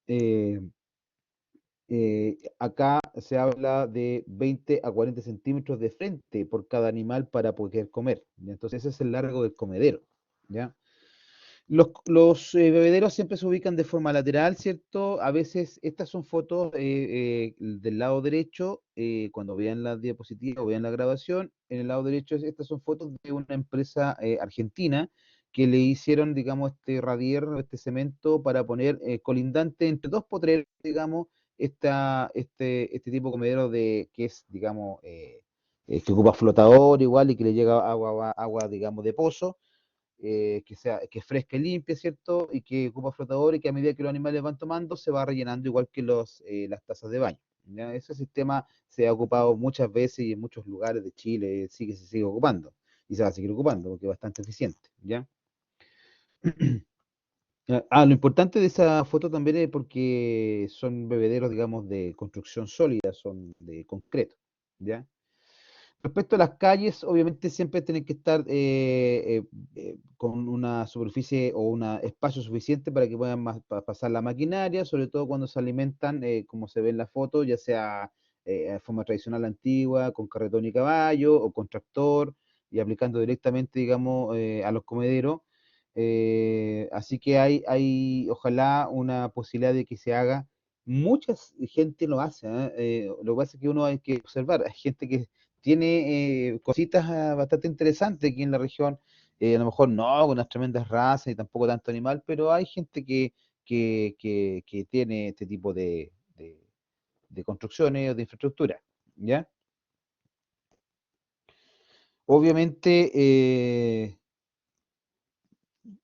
eh, Acá se habla de 20 a 40 centímetros de frente por cada animal para poder comer, ¿ya? Entonces ese es el largo del comedero, ¿ya? Los bebederos siempre se ubican de forma lateral, ¿cierto? A veces estas son fotos del lado derecho, cuando vean la diapositiva o vean la grabación, en el lado derecho estas son fotos de una empresa argentina que le hicieron, digamos, este radier, este cemento para poner colindante entre dos potreros, digamos, este tipo de comedero que es, digamos, que ocupa flotador igual y que le llega agua, digamos, de pozo, que es fresca y limpia, ¿cierto? Y que ocupa flotador y que a medida que los animales van tomando se va rellenando igual que las tazas de baño, ¿ya? Ese sistema se ha ocupado muchas veces y en muchos lugares de Chile sí que se sigue ocupando y se va a seguir ocupando porque es bastante eficiente, ¿ya? Lo importante de esa foto también es porque son bebederos, digamos, de construcción sólida, son de concreto, ¿ya? Respecto a las calles, obviamente siempre tienen que estar con una superficie o un espacio suficiente para que puedan pasar la maquinaria, sobre todo cuando se alimentan, como se ve en la foto, ya sea de forma tradicional antigua, con carretón y caballo, o con tractor, y aplicando directamente, digamos, a los comederos. Así que ojalá, una posibilidad de que se haga. Mucha gente lo hace, ¿eh? Lo que pasa es que uno hay que observar, hay gente que tiene cositas bastante interesantes aquí en la región. A lo mejor no con unas tremendas razas y tampoco tanto animal, pero hay gente que tiene este tipo de construcciones o de infraestructura, ¿ya? Obviamente,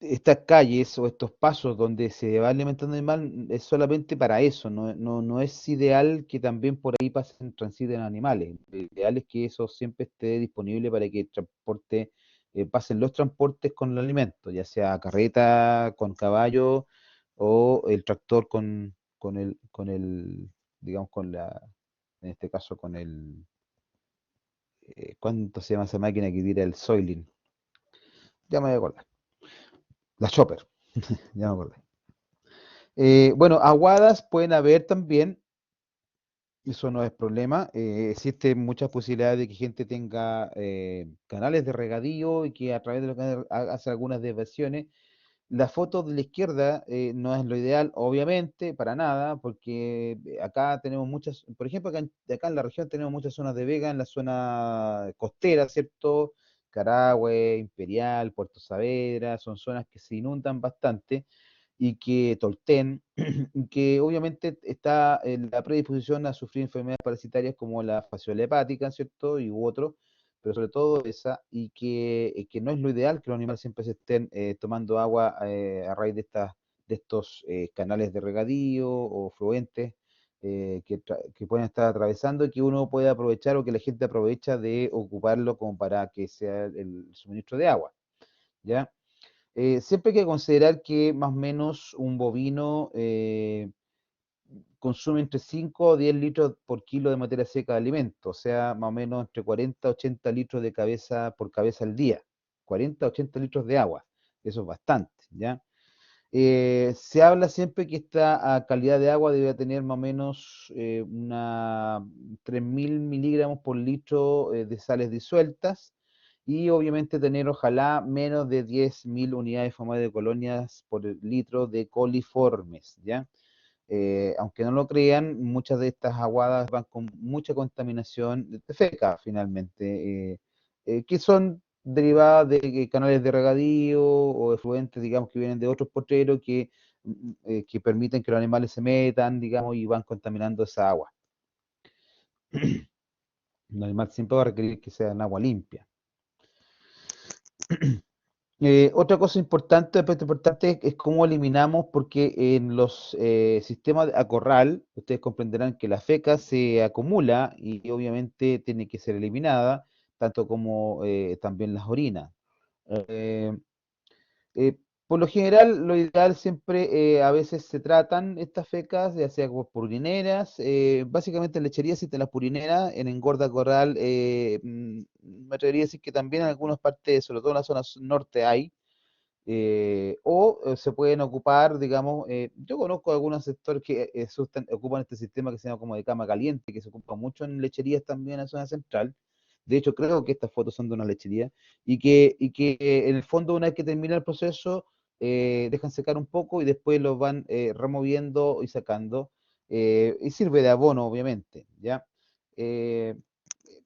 estas calles o estos pasos donde se va alimentando el animal es solamente para eso, no es ideal que también por ahí pasen, transiten animales. Lo ideal es que eso siempre esté disponible para que el transporte, pasen los transportes con el alimento, ya sea carreta con caballo o el tractor digamos, en este caso ¿cuánto se llama esa máquina que tira el soiling? Ya me voy a acordar. La chopper, ya me acordé. Bueno, aguadas pueden haber también, eso no es problema. Existen muchas posibilidades de que gente tenga canales de regadío y que a través de los canales hace algunas desviaciones. La foto de la izquierda no es lo ideal, obviamente, para nada, porque acá tenemos muchas, por ejemplo, acá en la región tenemos muchas zonas de vega, en la zona costera, ¿cierto? Carahue, Imperial, Puerto Saavedra, son zonas que se inundan bastante y que Tolten, y que obviamente está en la predisposición a sufrir enfermedades parasitarias como la fasciola hepática, ¿cierto? Y u otros, pero sobre todo esa, y que no es lo ideal que los animales siempre se estén tomando agua a raíz de estos canales de regadío o fluentes que pueden estar atravesando y que uno puede aprovechar o que la gente aprovecha de ocuparlo como para que sea el suministro de agua, ¿ya? Siempre hay que considerar que más o menos un bovino consume entre 5 o 10 litros por kilo de materia seca de alimento, o sea, más o menos entre 40 a 80 litros de cabeza por cabeza al día, 40 a 80 litros de agua, eso es bastante, ¿ya? Se habla siempre que esta calidad de agua debe tener más o menos una 3.000 miligramos por litro de sales disueltas y obviamente tener ojalá menos de 10.000 unidades formales de colonias por litro de coliformes, ¿ya? Aunque no lo crean, muchas de estas aguadas van con mucha contaminación de feca finalmente, que son derivadas de canales de regadío o efluentes, digamos, que vienen de otros potreros que permiten que los animales se metan, digamos, y van contaminando esa agua. El animal siempre va a requerir que sea en agua limpia. Otra cosa importante, aspecto importante, es cómo eliminamos, porque en los sistemas a corral, ustedes comprenderán que la feca se acumula y obviamente tiene que ser eliminada, tanto como también las orinas. Eh, eh, por lo general, lo ideal siempre, a veces se tratan estas fecas, ya sea como purineras, básicamente en lechería existen las purineras, en engorda corral, me atrevería a decir que también en algunas partes, sobre todo en la zona norte hay. O se pueden ocupar, digamos, yo conozco algunos sectores que ocupan este sistema que se llama como de cama caliente, que se ocupa mucho en lecherías también en la zona central. De hecho, creo que estas fotos son de una lechería y que en el fondo una vez que termina el proceso, dejan secar un poco y después los van removiendo y sacando. Y sirve de abono, obviamente, ¿ya? Eh,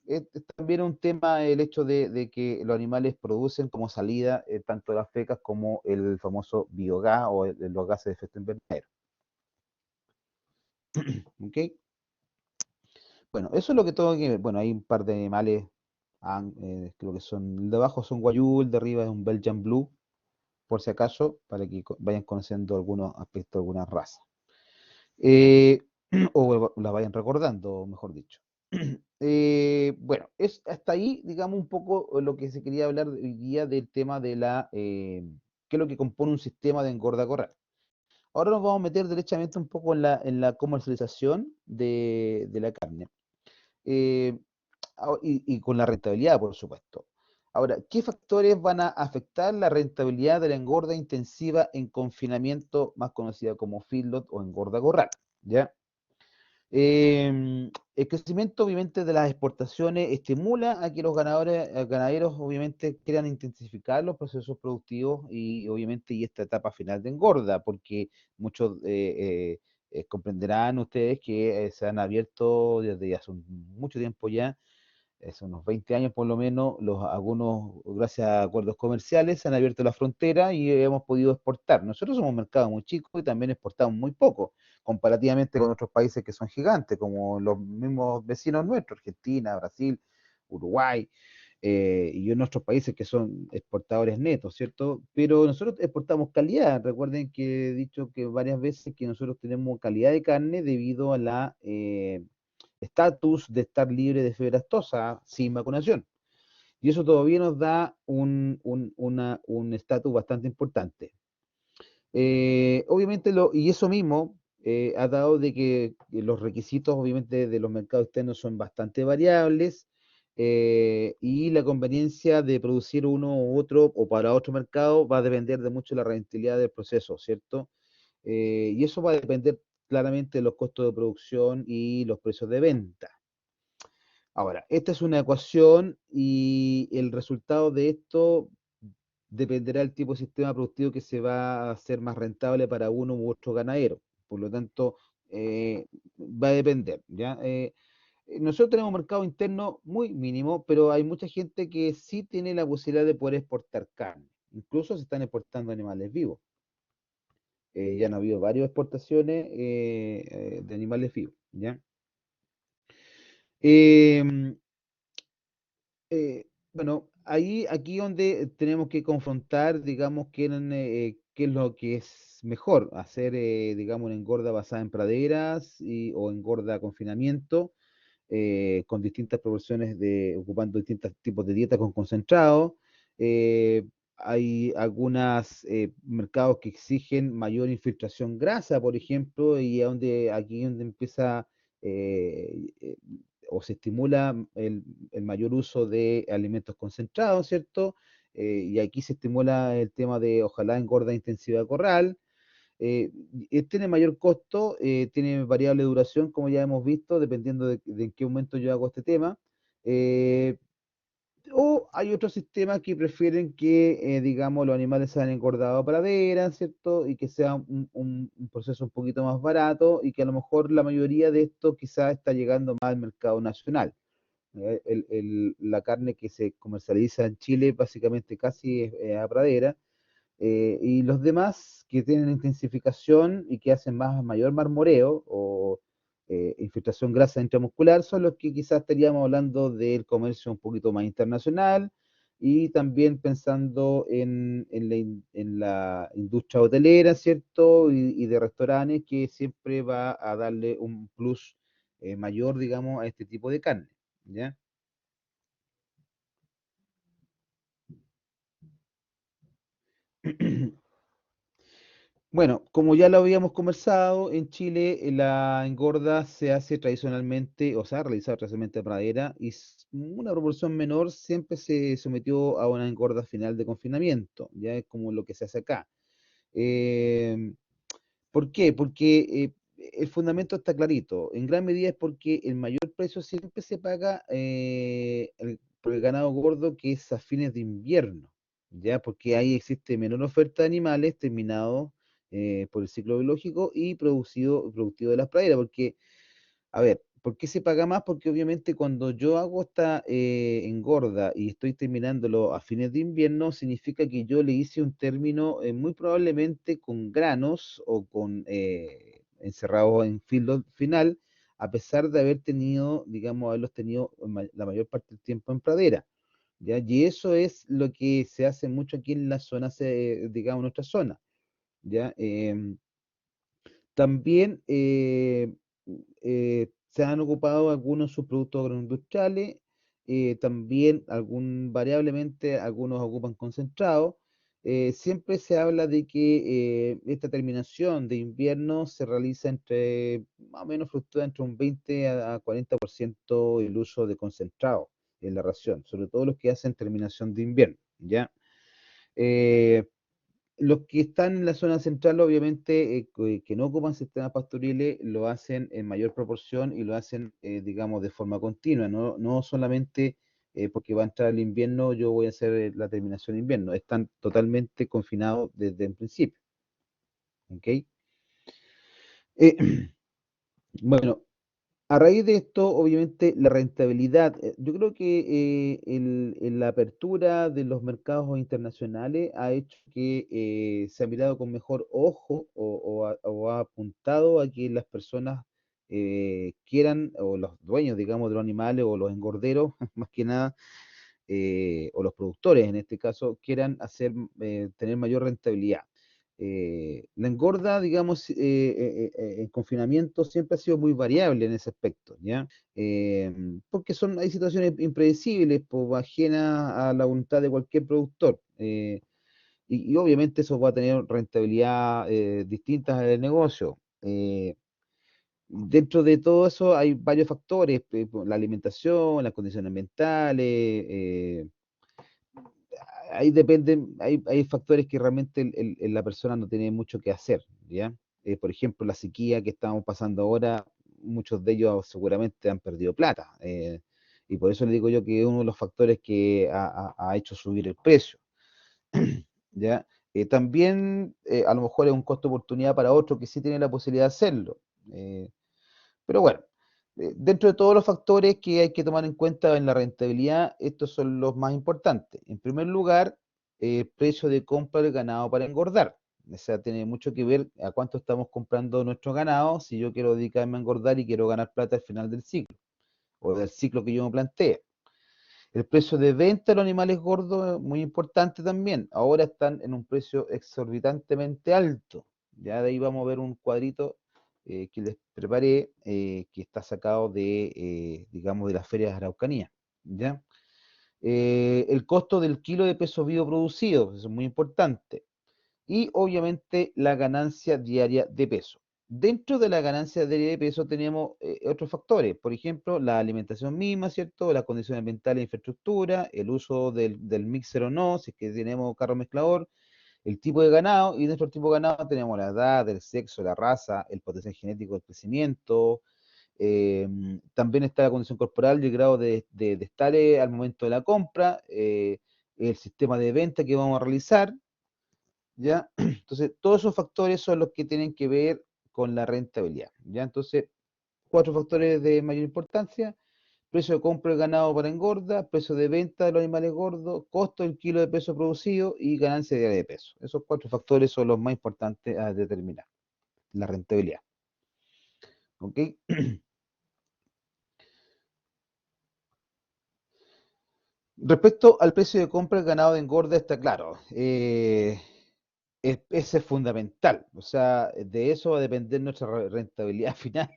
es también un tema el hecho de que los animales producen como salida tanto las fecas como el famoso biogás o los gases de efecto invernadero. ¿Ok? Bueno, eso es lo que tengo que ver. Bueno, hay un par de animales, creo que son, el de abajo son guayú, el de arriba es un Belgian Blue, por si acaso, para que vayan conociendo algunos aspectos de algunas razas. Eh, o la vayan recordando, mejor dicho. Bueno, es hasta ahí, digamos, un poco lo que se quería hablar hoy día del tema de qué es lo que compone un sistema de engorda corral. Ahora nos vamos a meter derechamente un poco en la comercialización de la carne. Eh, y con la rentabilidad, por supuesto. Ahora, ¿qué factores van a afectar la rentabilidad de la engorda intensiva en confinamiento, más conocida como feedlot o engorda corral? ¿Ya? El crecimiento, obviamente, de las exportaciones estimula a que los ganaderos, obviamente, quieran intensificar los procesos productivos y, obviamente, y esta etapa final de engorda, porque muchos comprenderán ustedes que se han abierto desde hace mucho tiempo ya hace unos 20 años por lo menos, algunos, gracias a acuerdos comerciales, se han abierto la frontera y hemos podido exportar. Nosotros somos un mercado muy chico y también exportamos muy poco, comparativamente con otros países que son gigantes, como los mismos vecinos nuestros, Argentina, Brasil, Uruguay, y en nuestros países que son exportadores netos, ¿cierto? Pero nosotros exportamos calidad. Recuerden que he dicho que varias veces que nosotros tenemos calidad de carne debido a la estatus de estar libre de fiebre aftosa sin vacunación. Y eso todavía nos da un estatus bastante importante. Obviamente, y eso mismo ha dado de que los requisitos, obviamente, de los mercados externos son bastante variables y la conveniencia de producir uno u otro o para otro mercado va a depender de mucho la rentabilidad del proceso, ¿cierto? Y eso va a depender claramente de los costos de producción y los precios de venta. Ahora, esta es una ecuación y el resultado de esto dependerá del tipo de sistema productivo que se va a hacer más rentable para uno u otro ganadero. Por lo tanto, va a depender, ¿ya? Nosotros tenemos un mercado interno muy mínimo, pero hay mucha gente que sí tiene la posibilidad de poder exportar carne. Incluso se están exportando animales vivos. Ya han habido varias exportaciones de animales vivos, ¿ya? Em, bueno, aquí donde tenemos que confrontar, digamos, qué es lo que es mejor, hacer, digamos, una engorda basada en praderas o engorda confinamiento, con distintas proporciones ocupando distintos tipos de dieta con concentrado. Eh, Hay algunos mercados que exigen mayor infiltración grasa, por ejemplo, y aquí es donde empieza eh, eh, o se estimula el mayor uso de alimentos concentrados, ¿cierto? Y aquí se estimula el tema de, ojalá, engorda intensiva corral. Tiene mayor costo, tiene variable duración, como ya hemos visto, dependiendo de en qué momento yo hago este tema. Eh, o hay otros sistemas que prefieren que, digamos, los animales sean engordados a pradera, ¿cierto? Y que sea un proceso un poquito más barato y que a lo mejor la mayoría de esto quizás está llegando más al mercado nacional. La carne que se comercializa en Chile básicamente casi es a pradera, y los demás que tienen intensificación y que hacen mayor marmoreo o infiltración grasa intramuscular son los que quizás estaríamos hablando del comercio un poquito más internacional y también pensando en la industria hotelera, ¿cierto? Y de restaurantes que siempre va a darle un plus mayor, digamos, a este tipo de carne, ¿ya? Bueno, como ya lo habíamos conversado, en Chile la engorda se hace tradicionalmente, o sea, realizado tradicionalmente de pradera y una proporción menor siempre se sometió a una engorda final de confinamiento, ya es como lo que se hace acá. Eh, ¿Por qué? Porque el fundamento está clarito. En gran medida es porque el mayor precio siempre se paga por el ganado gordo que es a fines de invierno, ¿ya? Porque ahí existe menor oferta de animales terminados por el ciclo biológico y productivo de las praderas, porque a ver, ¿por qué se paga más? Porque obviamente cuando yo hago esta engorda y estoy terminándolo a fines de invierno, significa que yo le hice un término muy probablemente con granos o con encerrado en filo final, a pesar de haber tenido, digamos, haberlos tenido la mayor parte del tiempo en pradera. ¿Ya? Y eso es lo que se hace mucho aquí en las zonas, digamos, en nuestra zona. ¿Ya? También se han ocupado algunos subproductos agroindustriales, también variablemente algunos ocupan concentrado. Siempre se habla de que esta terminación de invierno se realiza entre, más o menos fluctúa entre un 20 a 40% el uso de concentrado en la ración, sobre todo los que hacen terminación de invierno, ¿ya? Eh, los que están en la zona central, obviamente, que no ocupan sistemas pastoriles, lo hacen en mayor proporción y lo hacen, digamos, de forma continua, no solamente porque va a entrar el invierno, yo voy a hacer la terminación de invierno, están totalmente confinados desde el principio, ¿ok? Eh, bueno, a raíz de esto, obviamente, la rentabilidad, yo creo que la apertura de los mercados internacionales ha hecho que se ha mirado con mejor ojo o ha apuntado a que las personas quieran, o los dueños, digamos, de los animales o los engorderos, más que nada, o los productores en este caso, quieran tener mayor rentabilidad. La engorda, digamos, en confinamiento siempre ha sido muy variable en ese aspecto, ¿ya? Porque hay situaciones impredecibles, pues, ajenas a la voluntad de cualquier productor. Y obviamente eso va a tener rentabilidad distintas en el negocio. Dentro de todo eso hay varios factores, la alimentación, las condiciones ambientales, ahí dependen, hay factores que realmente la persona no tiene mucho que hacer, ¿ya? Por ejemplo, la sequía que estamos pasando ahora, muchos de ellos seguramente han perdido plata, y por eso le digo yo que es uno de los factores que ha hecho subir el precio, ¿ya? También a lo mejor es un costo de oportunidad para otro que sí tiene la posibilidad de hacerlo, eh, pero bueno, dentro de todos los factores que hay que tomar en cuenta en la rentabilidad, estos son los más importantes. En primer lugar, precio de compra del ganado para engordar. O sea, tiene mucho que ver a cuánto estamos comprando nuestro ganado, si yo quiero dedicarme a engordar y quiero ganar plata al final del ciclo, o del ciclo que yo me plantee. El precio de venta de los animales gordos es muy importante también. Ahora están en un precio exorbitantemente alto. Ya de ahí vamos a ver un cuadrito que les preparé, que está sacado digamos, de las ferias de Araucanía. ¿Ya? El costo del kilo de peso vivo producido, eso es muy importante, y obviamente la ganancia diaria de peso. Dentro de la ganancia diaria de peso tenemos otros factores, por ejemplo, la alimentación misma, ¿cierto? Las condiciones ambientales e infraestructura, el uso del mixer o no, si es que tenemos carro mezclador, el tipo de ganado, y dentro del tipo de ganado tenemos la edad, el sexo, la raza, el potencial genético del crecimiento, eh, también está la condición corporal y el grado de estar al momento de la compra, el sistema de venta que vamos a realizar, ¿ya? Entonces, todos esos factores son los que tienen que ver con la rentabilidad, ¿ya? Entonces, cuatro factores de mayor importancia: precio de compra del ganado para engorda, precio de venta de los animales gordos, costo del kilo de peso producido y ganancia diaria de peso. Esos cuatro factores son los más importantes a determinar, la rentabilidad, ¿ok? Respecto al precio de compra del ganado de engorda, está claro, ese es fundamental, o sea, de eso va a depender nuestra rentabilidad final.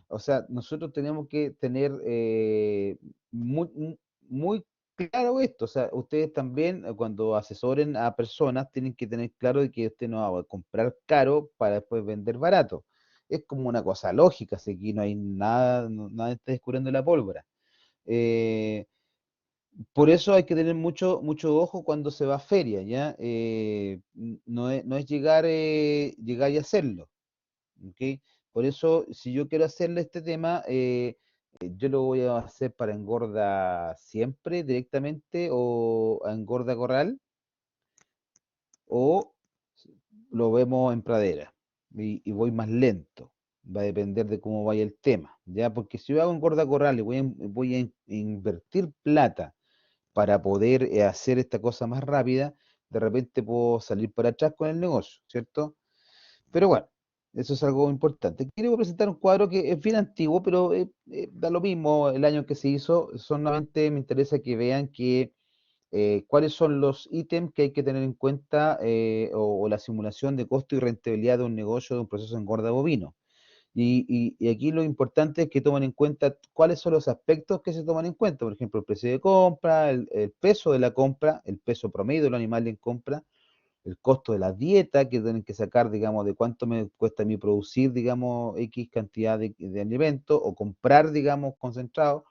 O sea, nosotros tenemos que tener muy claro esto, o sea, ustedes también cuando asesoren a personas tienen que tener claro de que usted no va a comprar caro para después vender barato. Es como una cosa lógica, así que no hay nada, nadie está descubriendo la pólvora. Eh, por eso hay que tener mucho, mucho ojo cuando se va a feria, ¿ya? No es llegar, llegar y hacerlo, ¿ok? Por eso, si yo quiero hacerle este tema, yo lo voy a hacer para engorda siempre directamente o a engorda corral o lo vemos en pradera y voy más lento. Va a depender de cómo vaya el tema, ¿ya? Porque si yo hago engorda corral y voy a invertir plata para poder hacer esta cosa más rápida, de repente puedo salir para atrás con el negocio, ¿cierto? Pero bueno, eso es algo importante. Quiero presentar un cuadro que es bien antiguo, pero da lo mismo el año en que se hizo. Solamente me interesa que vean cuáles son los ítems que hay que tener en cuenta o la simulación de costo y rentabilidad de un negocio, de un proceso de engorda bovino. Y aquí lo importante es que tomen en cuenta cuáles son los aspectos que se toman en cuenta. Por ejemplo, el precio de compra, el peso de la compra, el peso promedio del animal en compra, el costo de la dieta que tienen que sacar, digamos, de cuánto me cuesta a mí producir, digamos, X cantidad de alimento o comprar, digamos, concentrado,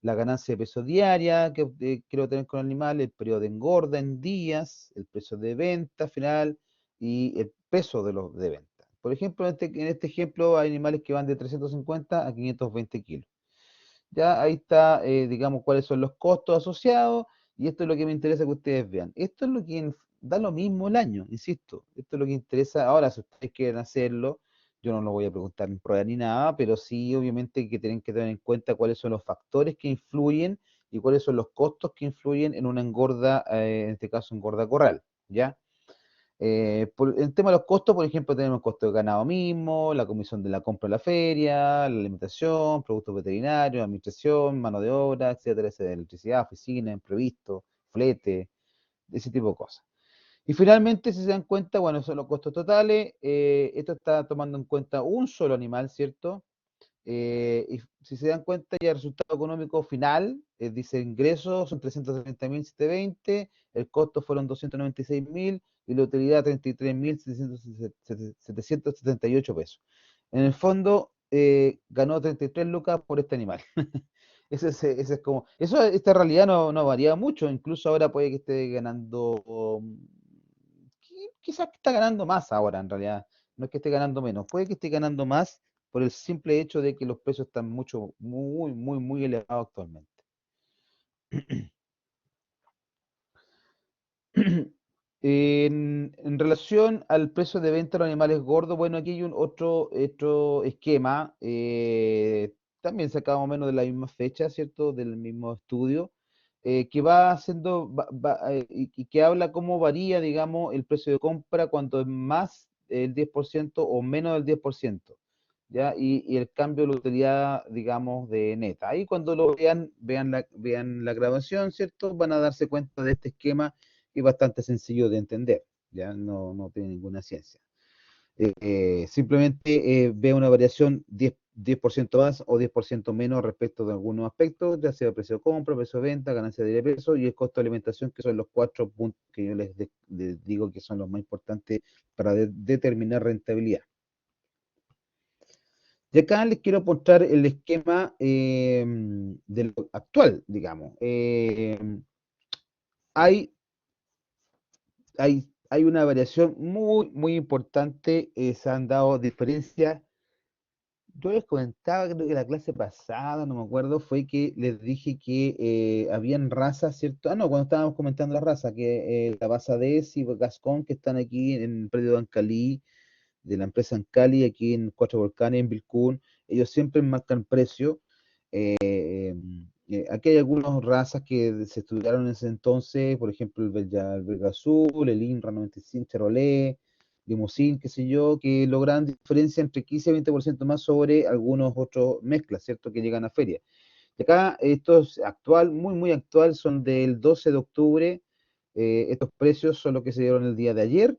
la ganancia de peso diaria que quiero tener con el animal, el periodo de engorda en días, el precio de venta final y el peso de los de venta. Por ejemplo, en este ejemplo hay animales que van de 350 a 520 kilos. Ya ahí está, digamos, cuáles son los costos asociados y esto es lo que me interesa que ustedes vean. Esto es lo que da lo mismo el año, insisto. Esto es lo que interesa. Ahora, si ustedes quieren hacerlo, yo no lo voy a preguntar en prueba ni nada, pero sí, obviamente, que tienen que tener en cuenta cuáles son los factores que influyen y cuáles son los costos que influyen en una engorda, en este caso, engorda corral, ¿ya? El tema de los costos, por ejemplo, tenemos el costo de ganado mismo, la comisión de la compra de la feria, la alimentación, productos veterinarios, administración, mano de obra, etcétera, etcétera, electricidad, oficina, imprevisto, flete, ese tipo de cosas. Y finalmente, si se dan cuenta, bueno, son los costos totales. Esto está tomando en cuenta un solo animal, ¿cierto? Y si se dan cuenta, ya el resultado económico final, dice ingresos son 330.720, el costo fueron 296.000 y la utilidad 33.778 pesos. En el fondo, ganó 33 lucas por este animal. Ese es como, esta realidad no varía mucho, incluso ahora puede que esté ganando, quizás que está ganando más ahora en realidad, no es que esté ganando menos, puede que esté ganando más por el simple hecho de que los precios están muy, muy, muy elevados actualmente. En relación al precio de venta de los animales gordos, bueno, aquí hay un otro esquema, también sacado más o menos de la misma fecha, ¿cierto? Del mismo estudio, que va haciendo, y que habla cómo varía, digamos, el precio de compra cuando es más del 10% o menos del 10%, ¿ya? Y el cambio de la utilidad, digamos, de neta. Ahí cuando lo vean la grabación, ¿cierto? Van a darse cuenta de este esquema y bastante sencillo de entender, ya no tiene ninguna ciencia. Simplemente ve una variación 10% más o 10% menos respecto de algunos aspectos, ya sea precio de compra, precio de venta, ganancia de peso y el costo de alimentación, que son los 4 puntos que yo les digo que son los más importantes para determinar rentabilidad. Y acá les quiero mostrar el esquema del actual, digamos. Hay hay una variación muy, muy importante, se han dado diferencias. Yo les comentaba, creo que la clase pasada, no me acuerdo, fue que les dije que habían razas, ¿cierto? Ah, no, cuando estábamos comentando la raza, que la Basa Des y Gascón, que están aquí en el predio de Ancalí, de la empresa Ancali, aquí en Cuatro Volcanes, en Vilcún, ellos siempre marcan precio. Aquí hay algunas razas que se estudiaron en ese entonces, por ejemplo, el Belga Azul, el INRA 95 Chevrolet, Limousin, qué sé yo, que logran diferencia entre 15 y 20% más sobre algunos otros mezclas, ¿cierto?, que llegan a feria. Y acá, estos actual, muy, muy actual, son del 12 de octubre. Estos precios son los que se dieron el día de ayer,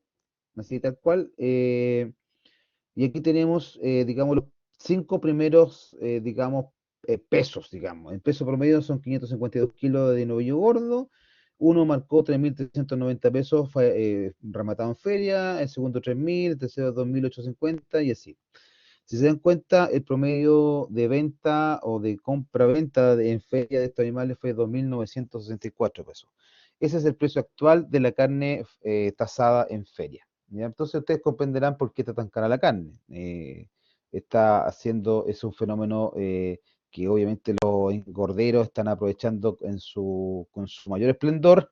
así tal cual. Y aquí tenemos, digamos, los 5 primeros, digamos, pesos, digamos. En peso promedio son 552 kilos de novillo gordo. Uno marcó 3.390 pesos, fue rematado en feria, el segundo 3.000, el tercero 2.850 y así. Si se dan cuenta, el promedio de venta o de compra-venta en feria de estos animales fue 2.964 pesos. Ese es el precio actual de la carne tasada en feria. ¿Ya? Entonces ustedes comprenderán por qué está tan cara la carne. Está haciendo, es un fenómeno que obviamente los engorderos están aprovechando con su mayor esplendor,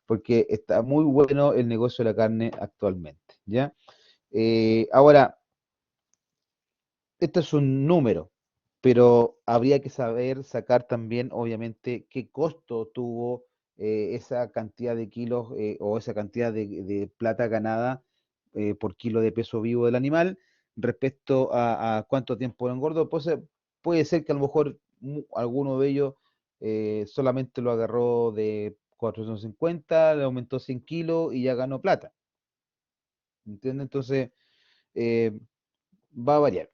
porque está muy bueno el negocio de la carne actualmente. ¿Ya? Ahora, esto es un número, pero habría que saber sacar también, obviamente, qué costo tuvo esa cantidad de kilos o esa cantidad de plata ganada por kilo de peso vivo del animal respecto a cuánto tiempo lo engordó. Pues, puede ser que a lo mejor alguno de ellos solamente lo agarró de 450, le aumentó 100 kilos y ya ganó plata. ¿Entiendes? Entonces, eh, va a variar.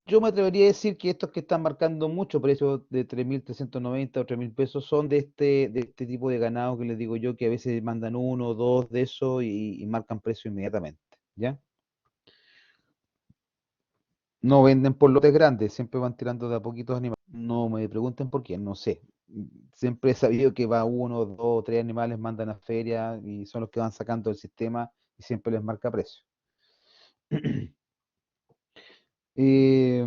Yo me atrevería a decir que estos que están marcando mucho precio de 3.390 o 3.000 pesos son de este tipo de ganado que les digo yo, que a veces mandan uno o dos de eso y marcan precio inmediatamente, ¿ya? No venden por lotes grandes, siempre van tirando de a poquitos animales. No me pregunten por qué, no sé. Siempre he sabido que va uno, dos o tres animales, mandan a feria y son los que van sacando el sistema y siempre les marca precio. Eh,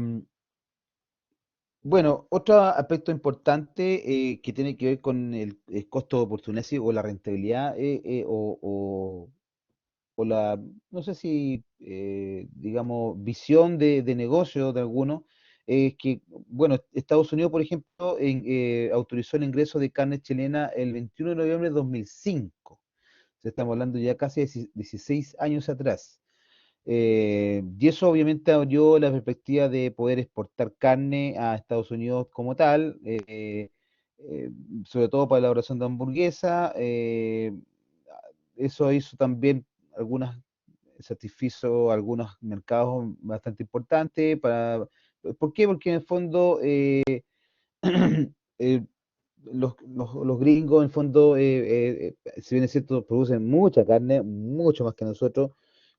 Bueno, otro aspecto importante que tiene que ver con el costo de oportunidad sí, o la rentabilidad o la, no sé si, digamos, visión de negocio de alguno, es que, bueno, Estados Unidos, por ejemplo, autorizó el ingreso de carne chilena el 21 de noviembre de 2005. Estamos hablando ya casi de 16 años atrás. Y eso obviamente abrió la perspectiva de poder exportar carne a Estados Unidos como tal, eh, sobre todo para la elaboración de hamburguesa. Eso hizo también algunas, satisfizo algunos mercados bastante importantes. ¿Por qué? Porque en el fondo eh, los gringos, en el fondo, si bien es cierto, producen mucha carne, mucho más que nosotros,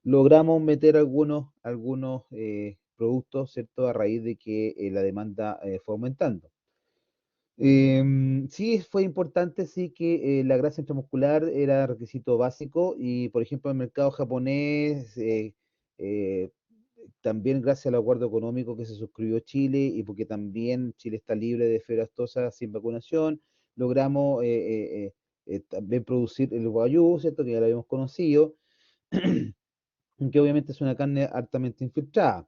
logramos meter algunos productos, ¿cierto?, a raíz de que la demanda fue aumentando. Sí, fue importante, sí, que la grasa intramuscular era requisito básico y, por ejemplo, en el mercado japonés, eh, también gracias al acuerdo económico que se suscribió Chile y porque también Chile está libre de fiebre aftosa sin vacunación, logramos también producir el Wagyu, ¿cierto? Que ya lo habíamos conocido, que obviamente es una carne altamente infiltrada.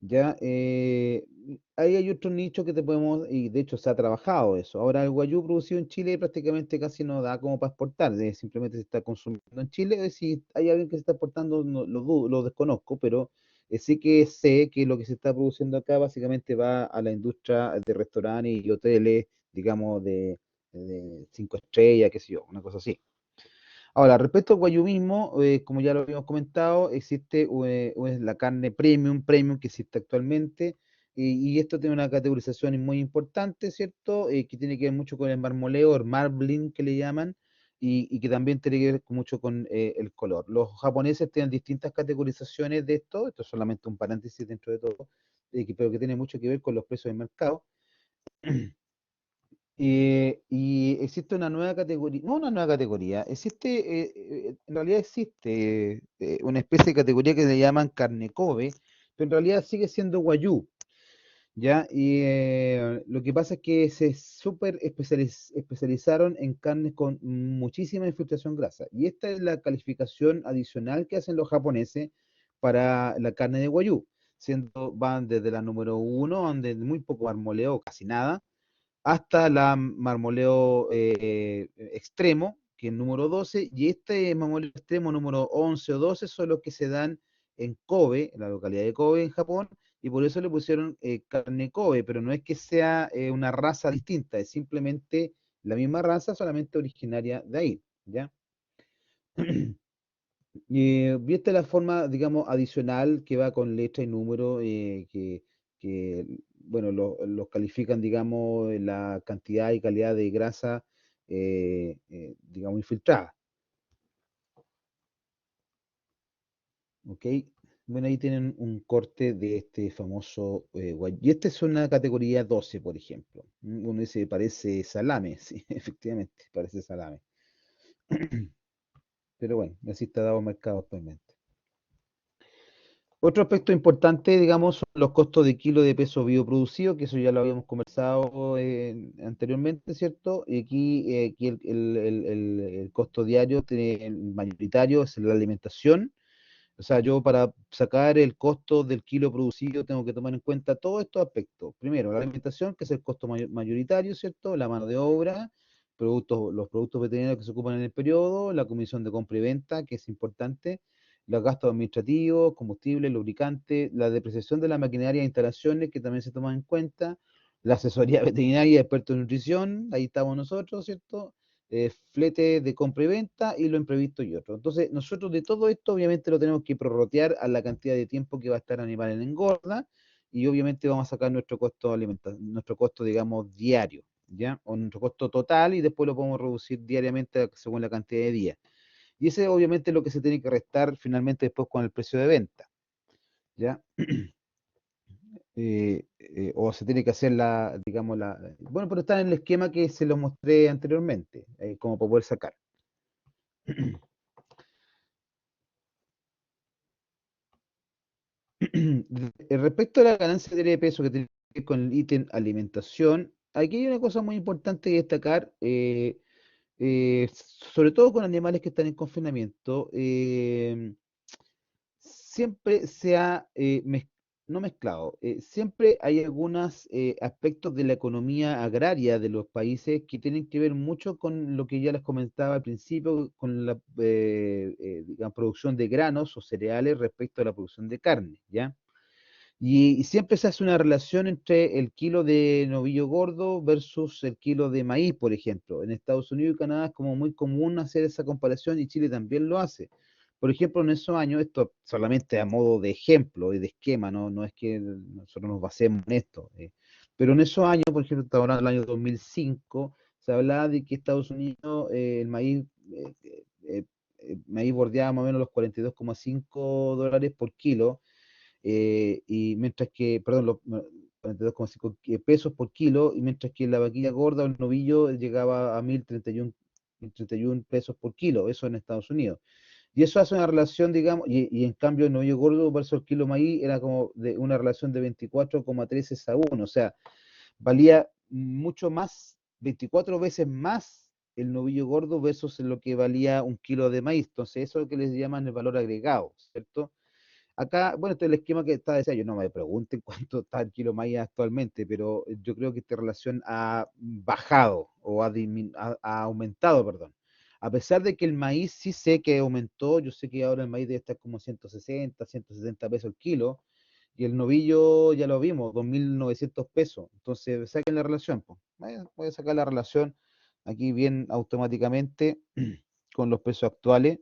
Ya, ahí hay otro nicho que te podemos, y de hecho se ha trabajado eso. Ahora el guayú producido en Chile prácticamente casi no da como para exportar, simplemente se está consumiendo en Chile. Si hay alguien que se está exportando, lo desconozco, pero sí que sé que lo que se está produciendo acá básicamente va a la industria de restaurantes y hoteles, digamos, de 5 estrellas, qué sé yo, una cosa así. Ahora, respecto al guayumismo, como ya lo habíamos comentado, existe la carne premium que existe actualmente, y esto tiene una categorización muy importante, ¿cierto? Que tiene que ver mucho con el marmoleo, el marbling que le llaman, y que también tiene que ver mucho con el color. Los japoneses tienen distintas categorizaciones de esto es solamente un paréntesis dentro de todo, pero que tiene mucho que ver con los precios del mercado. Y existe una nueva categoría, no una nueva categoría, en realidad existe una especie de categoría que se llaman carne Kobe, pero en realidad sigue siendo Wagyu, ¿ya? Y lo que pasa es que se súper especializaron en carnes con muchísima infiltración grasa. Y esta es la calificación adicional que hacen los japoneses para la carne de Wagyu, van desde la número uno, donde muy poco marmoleo, casi nada hasta la marmoleo extremo, que es el número 12, y este marmoleo extremo número 11 o 12 son los que se dan en Kobe, en la localidad de Kobe, en Japón, y por eso le pusieron carne Kobe, pero no es que sea una raza distinta, es simplemente la misma raza, solamente originaria de ahí, ¿ya? Y esta es la forma, digamos, adicional que va con letra y número, que bueno, los califican, digamos, en la cantidad y calidad de grasa, digamos, infiltrada. ¿Ok? Bueno, ahí tienen un corte de este famoso y este es una categoría 12, por ejemplo. Uno dice, parece salame, sí, efectivamente, parece salame. Pero bueno, así está dado el mercado actualmente. Otro aspecto importante, digamos, son los costos de kilo de peso bioproducido, que eso ya lo habíamos conversado anteriormente, ¿cierto? Y aquí el costo diario el mayoritario es la alimentación. O sea, yo para sacar el costo del kilo producido tengo que tomar en cuenta todos estos aspectos. Primero, la alimentación, que es el costo mayoritario, ¿cierto? La mano de obra, los productos veterinarios que se ocupan en el periodo, la comisión de compra y venta, que es importante, los gastos administrativos, combustible, lubricante, la depreciación de la maquinaria e instalaciones, que también se toman en cuenta, la asesoría veterinaria, experto en nutrición, ahí estamos nosotros, ¿cierto? Flete de compra y venta y lo imprevisto y otro. Entonces, nosotros de todo esto obviamente lo tenemos que prorrotear a la cantidad de tiempo que va a estar el animal en engorda y obviamente vamos a sacar nuestro costo nuestro costo, digamos, diario, ¿ya? O nuestro costo total y después lo podemos reducir diariamente según la cantidad de días. Y ese obviamente es lo que se tiene que restar finalmente después con el precio de venta, ¿ya? O se tiene que hacer digamos, bueno, pero está en el esquema que se lo mostré anteriormente, como para poder sacar. Respecto a la ganancia de peso que tiene que ver con el ítem alimentación, aquí hay una cosa muy importante que destacar, sobre todo con animales que están en confinamiento, siempre se ha, no mezclado, siempre hay algunos aspectos de la economía agraria de los países que tienen que ver mucho con lo que ya les comentaba al principio, con la digamos, producción de granos o cereales respecto a la producción de carne, ¿ya? Y siempre se hace una relación entre el kilo de novillo gordo versus el kilo de maíz, por ejemplo. En Estados Unidos y Canadá es como muy común hacer esa comparación y Chile también lo hace. Por ejemplo, en esos años, esto solamente a modo de ejemplo y de esquema, ¿no? No es que nosotros nos basemos en esto. Pero en esos años, por ejemplo, estamos hablando del año 2005, se hablaba de que Estados Unidos, eh, eh, maíz bordeaba más o menos los 42,5 dólares por kilo y mientras que, perdón, los 42,5 pesos por kilo, y mientras que la vaquilla gorda o el novillo llegaba a 1.031 pesos por kilo, eso en Estados Unidos. Y eso hace una relación, digamos, y en cambio el novillo gordo versus el kilo maíz era como de una relación de 24,13 a 1, o sea, valía mucho más, 24 veces más el novillo gordo versus lo que valía un kilo de maíz. Entonces, eso es lo que les llaman el valor agregado, ¿cierto? Acá, bueno, este es el esquema que está decía yo, no me pregunten cuánto está el kilo maíz actualmente, pero yo creo que esta relación ha bajado o ha aumentado, perdón. A pesar de que el maíz sí sé que aumentó, yo sé que ahora el maíz debe estar como 160, 170 pesos el kilo, y el novillo ya lo vimos, 2.900 pesos. Entonces, saquen la relación, pues. Voy a sacar la relación aquí bien automáticamente con los pesos actuales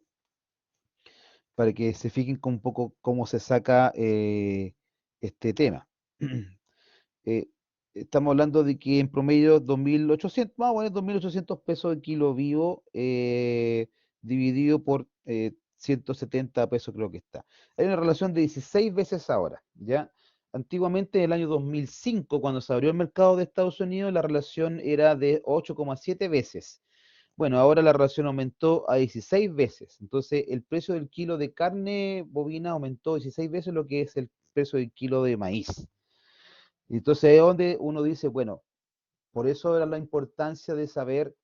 para que se fijen con un poco cómo se saca este tema. Eh, Estamos hablando de que en promedio 2.800, vamos a poner 2.800 pesos el kilo vivo dividido por 170 pesos creo que está. Hay una relación de 16 veces ahora, ¿ya? Antiguamente, en el año 2005, cuando se abrió el mercado de Estados Unidos, la relación era de 8,7 veces. Bueno, ahora la relación aumentó a 16 veces. Entonces, el precio del kilo de carne bovina aumentó 16 veces lo que es el precio del kilo de maíz. Entonces, es donde uno dice, bueno, por eso era la importancia de saber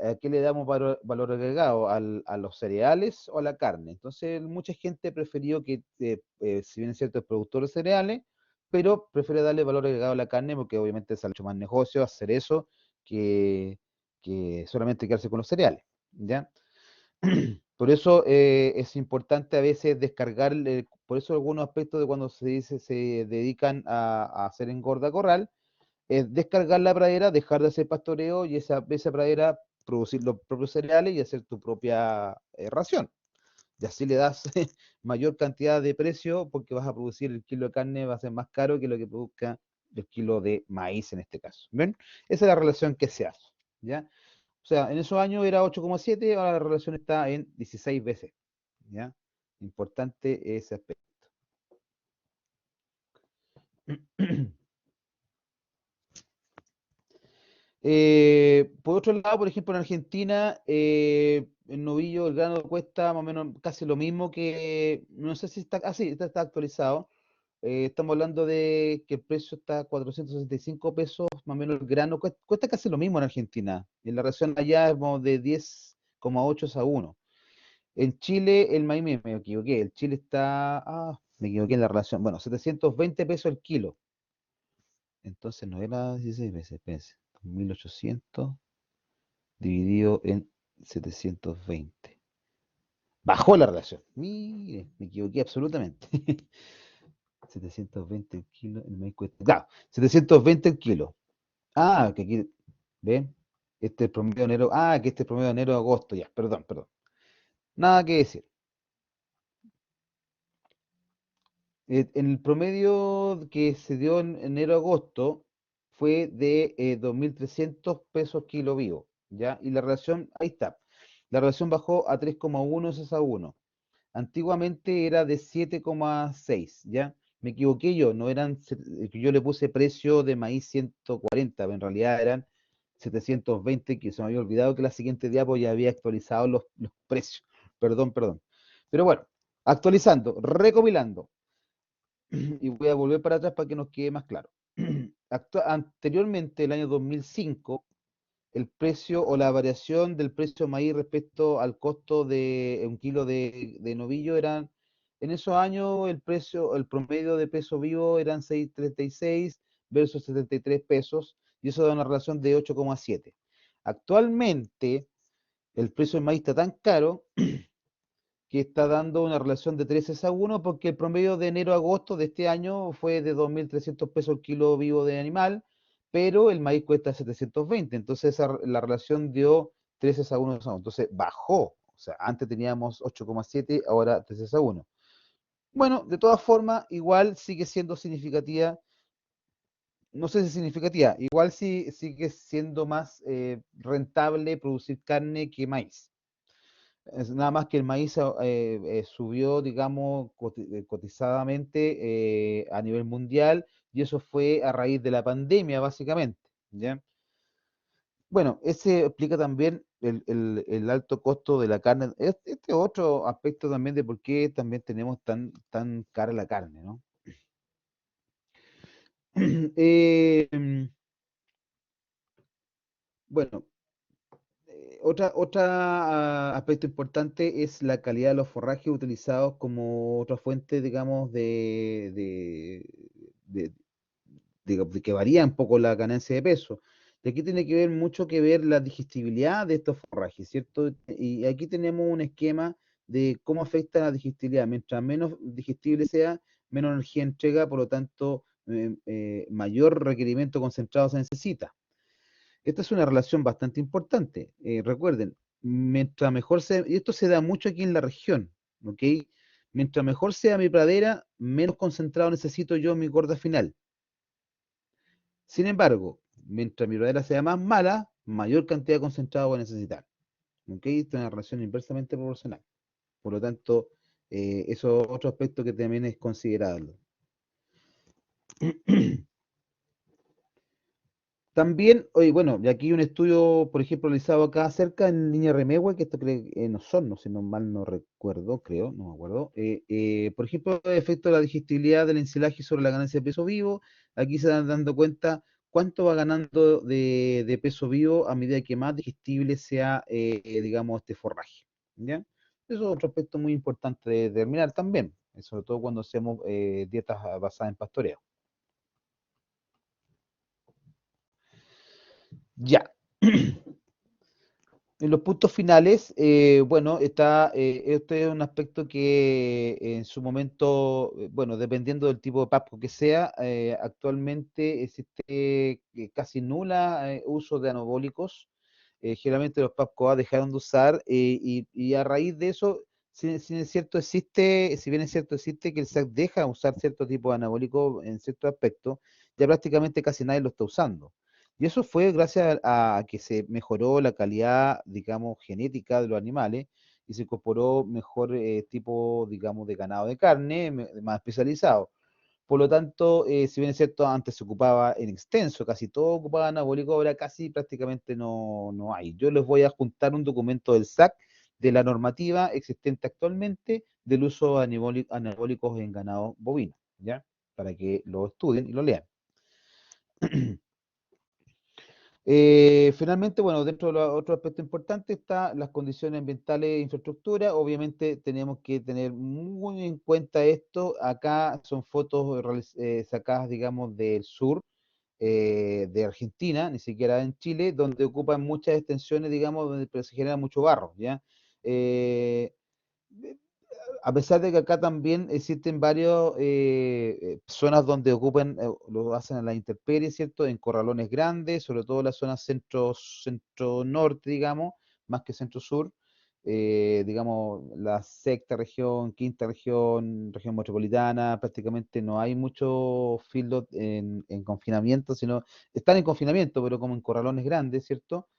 a qué le damos valor agregado, a los cereales o a la carne. Entonces, mucha gente prefirió que, si bien es cierto, es productor de cereales, pero prefiere darle valor agregado a la carne porque obviamente es mucho más negocio hacer eso que, que solamente quedarse con los cereales, ¿ya? Por eso es importante a veces descargar, por eso algunos aspectos de cuando se dice se dedican a hacer engorda corral, es descargar la pradera, dejar de hacer pastoreo y esa pradera producir los propios cereales y hacer tu propia ración. Y así le das mayor cantidad de precio porque vas a producir el kilo de carne, va a ser más caro que lo que produzca del kilo de maíz en este caso. ¿Ven? Esa es la relación que se hace, ¿ya? O sea, en esos años era 8,7, ahora la relación está en 16 veces, ¿ya? Importante ese aspecto. Por otro lado, por ejemplo, en Argentina, el novillo, el grano cuesta más o menos casi lo mismo que, no sé si está, sí, está actualizado. Estamos hablando de que el precio está a 465 pesos, más o menos el grano, cuesta casi lo mismo en Argentina. En la región allá es como de 10,8 a 1. En Chile, el maíz, me equivoqué, el Chile está, me equivoqué en la relación, bueno, 720 pesos el kilo. Entonces no era 16 veces, espérense, 1800 dividido en 720. Bajó la relación. Mire, me equivoqué absolutamente. 720 el kilo, el maíz cuesta. Claro, 720 el kilo. Que aquí, ¿ven? Este es el promedio de enero. Que este es el promedio de enero a agosto, ya, perdón, perdón. Nada que decir. En el promedio que se dio en enero-agosto fue de 2.300 pesos kilo vivo, ¿ya? Y la relación, ahí está. La relación bajó a 3,1 es a 1. Antiguamente era de 7,6, ¿ya? Me equivoqué yo, no eran, yo le puse precio de maíz 140, pero en realidad eran 720, que se me había olvidado que la siguiente diapo ya había actualizado los precios. Perdón, perdón. Pero bueno, actualizando, recopilando. Y voy a volver para atrás para que nos quede más claro. Anteriormente, el año 2005, el precio o la variación del precio de maíz respecto al costo de un kilo de novillo eran, en esos años el precio, el promedio de peso vivo eran 6,36 versus 73 pesos, y eso da una relación de 8,7. Actualmente, el precio del maíz está tan caro que está dando una relación de 13 a 1 porque el promedio de enero a agosto de este año fue de 2.300 pesos el kilo vivo de animal, pero el maíz cuesta 720, entonces la relación dio 13 a 1, entonces bajó, o sea, antes teníamos 8,7, ahora 13 a 1. Bueno, de todas formas, igual sigue siendo significativa, no sé si significativa, igual sí sigue siendo más rentable producir carne que maíz. Es nada más que el maíz subió, digamos, cotizadamente a nivel mundial, y eso fue a raíz de la pandemia, básicamente, ¿ya? Bueno, ese explica también el alto costo de la carne. Este otro aspecto también de por qué también tenemos tan cara la carne, ¿no? Bueno, otra aspecto importante es la calidad de los forrajes utilizados como otra fuente, digamos, de- de que varía un poco la ganancia de peso. Y aquí tiene que ver mucho que ver la digestibilidad de estos forrajes, ¿cierto? Y aquí tenemos un esquema de cómo afecta la digestibilidad. Mientras menos digestible sea, menos energía entrega, por lo tanto, mayor requerimiento concentrado se necesita. Esta es una relación bastante importante. Recuerden, mientras mejor sea, y esto se da mucho aquí en la región, ¿ok? Mientras mejor sea mi pradera, menos concentrado necesito yo en mi gorda final. Sin embargo, mientras mi pradera sea más mala, mayor cantidad de concentrado voy a necesitar. ¿Ok? Esta es una relación inversamente proporcional. Por lo tanto, eso es otro aspecto que también es considerable. También, oye, bueno, y aquí hay un estudio, por ejemplo, realizado acá cerca en Línea Remehue, que esto creo en Osorno, si no mal no recuerdo, creo, no me acuerdo. Por ejemplo, el efecto de la digestibilidad del ensilaje sobre la ganancia de peso vivo. Aquí se dan dando cuenta cuánto va ganando de peso vivo a medida que más digestible sea, digamos, este forraje. ¿Ya? Eso es otro aspecto muy importante de determinar también, sobre todo cuando hacemos dietas basadas en pastoreo. Ya. En los puntos finales, bueno, este es un aspecto que en su momento, bueno, dependiendo del tipo de PAPCO que sea, actualmente existe casi nula uso de anabólicos. Generalmente los PAPCO A dejaron de usar y a raíz de eso, si es cierto existe, si bien es cierto existe que el SAC deja usar cierto tipo de anabólico en ciertos aspectos, ya prácticamente casi nadie lo está usando. Y eso fue gracias a que se mejoró la calidad, digamos, genética de los animales y se incorporó mejor tipo, digamos, de ganado de carne, más especializado. Por lo tanto, si bien es cierto, antes se ocupaba en extenso, casi todo ocupaba anabólico, ahora casi prácticamente no hay. Yo les voy a juntar un documento del SAC de la normativa existente actualmente del uso de anabólicos en ganado bovino, ¿ya? Para que lo estudien y lo lean. Finalmente, bueno, dentro de los otros aspectos importantes está las condiciones ambientales e infraestructura. Obviamente tenemos que tener muy en cuenta esto. Acá son fotos sacadas, digamos, del sur de Argentina, ni siquiera en Chile, donde ocupan muchas extensiones, digamos, donde se genera mucho barro, ¿ya? Eh, a pesar de que acá también existen varias zonas donde ocupan, lo hacen a la intemperie, ¿cierto? En corralones grandes, sobre todo la zona centro-norte, digamos, más que centro-sur, digamos, la sexta región, quinta región, región metropolitana, prácticamente no hay mucho feedlot en confinamiento, sino están en confinamiento, pero como en corralones grandes, ¿cierto?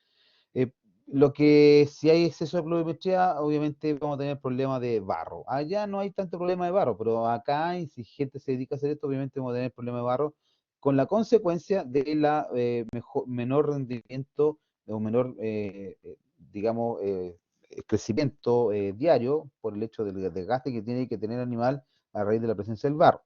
Eh, lo que si hay exceso de pluviometría, obviamente vamos a tener problemas de barro. Allá no hay tanto problema de barro, pero acá, y si gente se dedica a hacer esto, obviamente vamos a tener problemas de barro, con la consecuencia de la menor rendimiento o menor, digamos, crecimiento diario por el hecho del desgaste que tiene que tener el animal a raíz de la presencia del barro.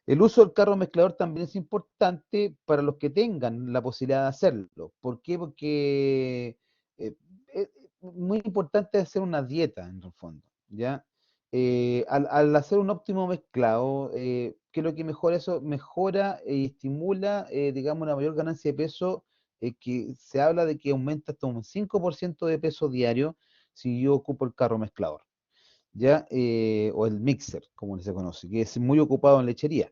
El uso del carro mezclador también es importante para los que tengan la posibilidad de hacerlo. ¿Por qué? Porque es muy importante hacer una dieta en el fondo, ¿ya? Al hacer un óptimo mezclado, ¿qué es lo que mejora eso? Mejora y estimula, digamos, una mayor ganancia de peso, que se habla de que aumenta hasta un 5% de peso diario si yo ocupo el carro mezclador, ¿ya? O el mixer, como se conoce, que es muy ocupado en lechería.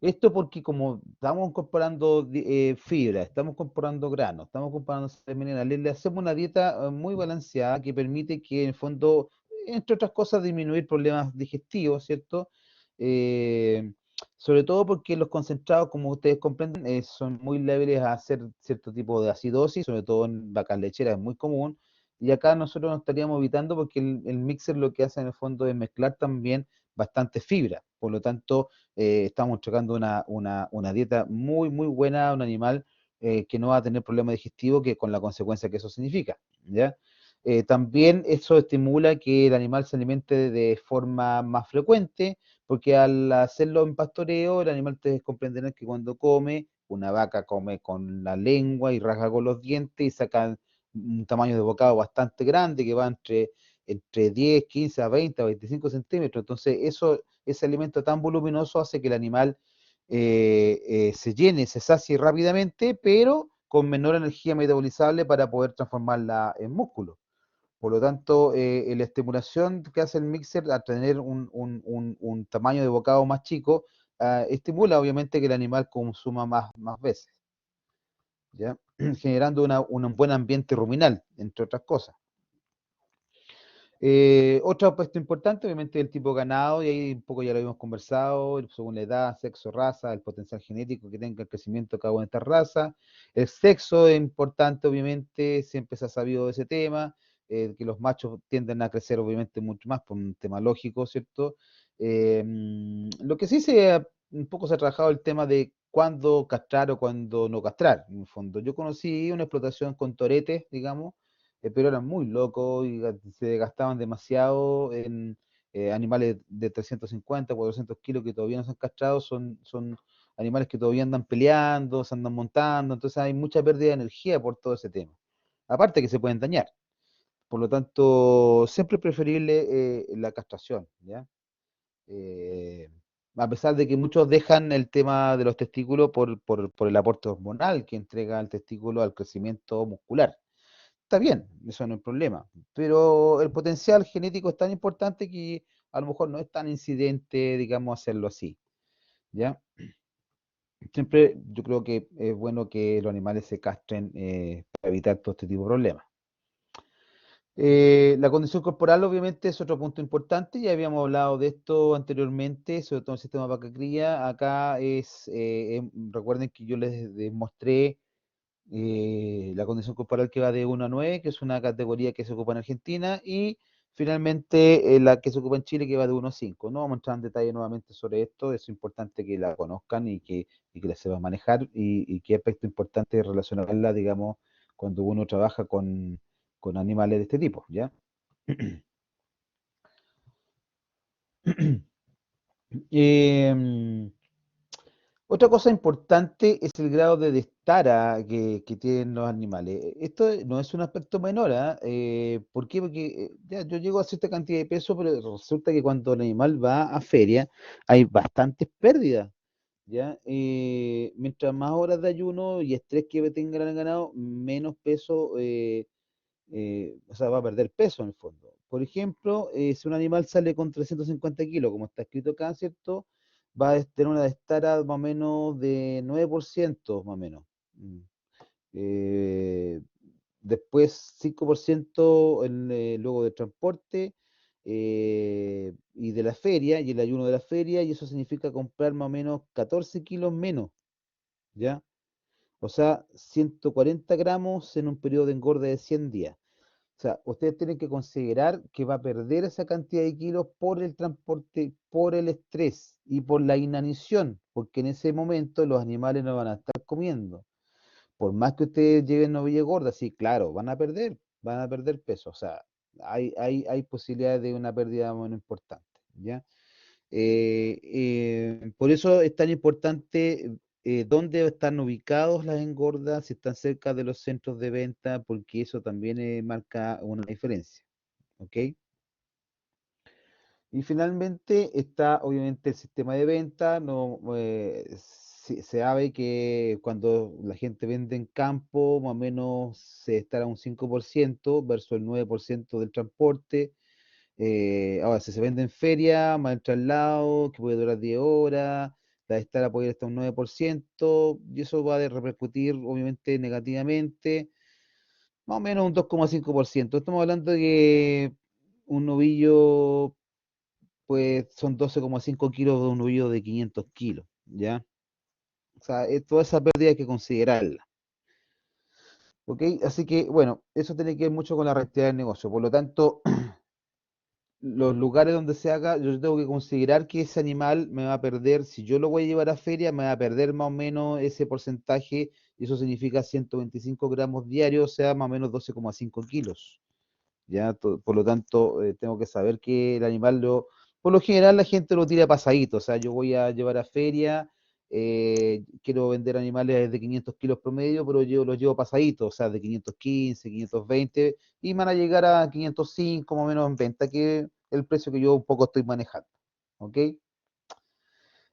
Esto porque como estamos incorporando fibra, estamos incorporando granos, estamos incorporando sales minerales, le hacemos una dieta muy balanceada que permite que en el fondo, entre otras cosas, disminuir problemas digestivos, ¿cierto? Eh, Sobre todo porque los concentrados, como ustedes comprenden, son muy débiles a hacer cierto tipo de acidosis, sobre todo en vacas lecheras es muy común, y acá nosotros nos estaríamos evitando porque el mixer lo que hace en el fondo es mezclar también bastante fibra, por lo tanto estamos entregando una dieta muy buena a un animal que no va a tener problemas digestivos, que con la consecuencia que eso significa, ¿ya? También eso estimula que el animal se alimente de forma más frecuente, porque al hacerlo en pastoreo, el animal te comprenderá que cuando come, una vaca come con la lengua y rasga con los dientes y saca un tamaño de bocado bastante grande que va entre 10, 15 a 20 a 25 centímetros. Entonces, ese alimento tan voluminoso hace que el animal se llene, se sacie rápidamente, pero con menor energía metabolizable para poder transformarla en músculo. Por lo tanto, la estimulación que hace el mixer al tener un tamaño de bocado más chico, estimula obviamente que el animal consuma más veces, ¿ya? Generando un buen ambiente ruminal, entre otras cosas. Otro aspecto importante, obviamente, el tipo de ganado, y ahí un poco ya lo habíamos conversado, según la edad, sexo, raza, el potencial genético que tenga el crecimiento de cada una de estas razas. El sexo es importante, obviamente, siempre se ha sabido de ese tema, que los machos tienden a crecer, obviamente, mucho más por un tema lógico, ¿cierto? Lo que sí un poco se ha trabajado el tema de cuándo castrar o cuándo no castrar, en el fondo. Yo conocí una explotación con toretes, digamos, pero eran muy locos y se gastaban demasiado en animales de 350, 400 kilos que todavía no se han castrado, son animales que todavía andan peleando, se andan montando, entonces hay mucha pérdida de energía por todo ese tema. Aparte que se pueden dañar. Por lo tanto, siempre es preferible la castración, ¿ya? Eh, a pesar de que muchos dejan el tema de los testículos por el aporte hormonal que entrega el testículo al crecimiento muscular. Está bien, eso no es problema, pero el potencial genético es tan importante que a lo mejor no es tan incidente, digamos, hacerlo así, ¿ya? Siempre yo creo que es bueno que los animales se castren para evitar todo este tipo de problemas. La condición corporal obviamente es otro punto importante, ya habíamos hablado de esto anteriormente, sobre todo en el sistema vaca cría. Acá recuerden que yo les demostré la condición corporal que va de 1 a 9, que es una categoría que se ocupa en Argentina, y finalmente la que se ocupa en Chile, que va de 1 a 5. No vamos a entrar en detalle nuevamente sobre esto, es importante que la conozcan y que la sepan manejar, y qué aspecto importante es relacionarla, digamos, cuando uno trabaja con animales de este tipo, ¿ya? Em, Otra cosa importante es el grado de destara que tienen los animales. Esto no es un aspecto menor, ¿ah? ¿Por qué? Porque ya yo llego a cierta cantidad de peso, pero resulta que cuando el animal va a feria hay bastantes pérdidas, ¿ya? Mientras más horas de ayuno y estrés que tenga el ganado, menos peso, o sea, va a perder peso en el fondo. Por ejemplo, si un animal sale con 350 kilos, como está escrito acá, ¿cierto? Va a tener una destara más o menos de 9%, más o menos. Mm. Eh, Después 5% luego de transporte y de la feria, y el ayuno de la feria, y eso significa comprar más o menos 14 kilos menos, ¿ya? O sea, 140 gramos en un periodo de engorde de 100 días. O sea, ustedes tienen que considerar que va a perder esa cantidad de kilos por el transporte, por el estrés y por la inanición, porque en ese momento los animales no van a estar comiendo. Por más que ustedes lleven novilla gorda, sí, claro, van a perder peso. O sea, hay posibilidades de una pérdida muy importante, ¿ya? Por eso es tan importante dónde están ubicados las engordas, si están cerca de los centros de venta, porque eso también marca una diferencia, ¿ok? Y finalmente está obviamente el sistema de venta. No, se sabe que cuando la gente vende en campo, más o menos se estará un 5% versus el 9% del transporte. Ahora, si se vende en feria, más el traslado, que puede durar 10 horas, la estar puede ir hasta un 9%, y eso va a repercutir obviamente negativamente, más o menos un 2,5%. Estamos hablando de que un novillo, pues son 12,5 kilos de un novillo de 500 kilos, ¿ya? O sea, toda esa pérdida hay que considerarla, ¿ok? Así que, bueno, eso tiene que ver mucho con la rentabilidad del negocio. Por lo tanto, los lugares donde se haga, yo tengo que considerar que ese animal me va a perder, si yo lo voy a llevar a feria, me va a perder más o menos ese porcentaje, y eso significa 125 gramos diarios, o sea, más o menos 12,5 kilos. ¿Ya? Por lo tanto, tengo que saber que el animal por lo general la gente lo tira pasadito, o sea, yo voy a llevar a feria, quiero vender animales de 500 kilos promedio, pero yo los llevo pasaditos, o sea, de 515, 520, y van a llegar a 505 más o menos en venta, que es el precio que yo un poco estoy manejando, ¿ok?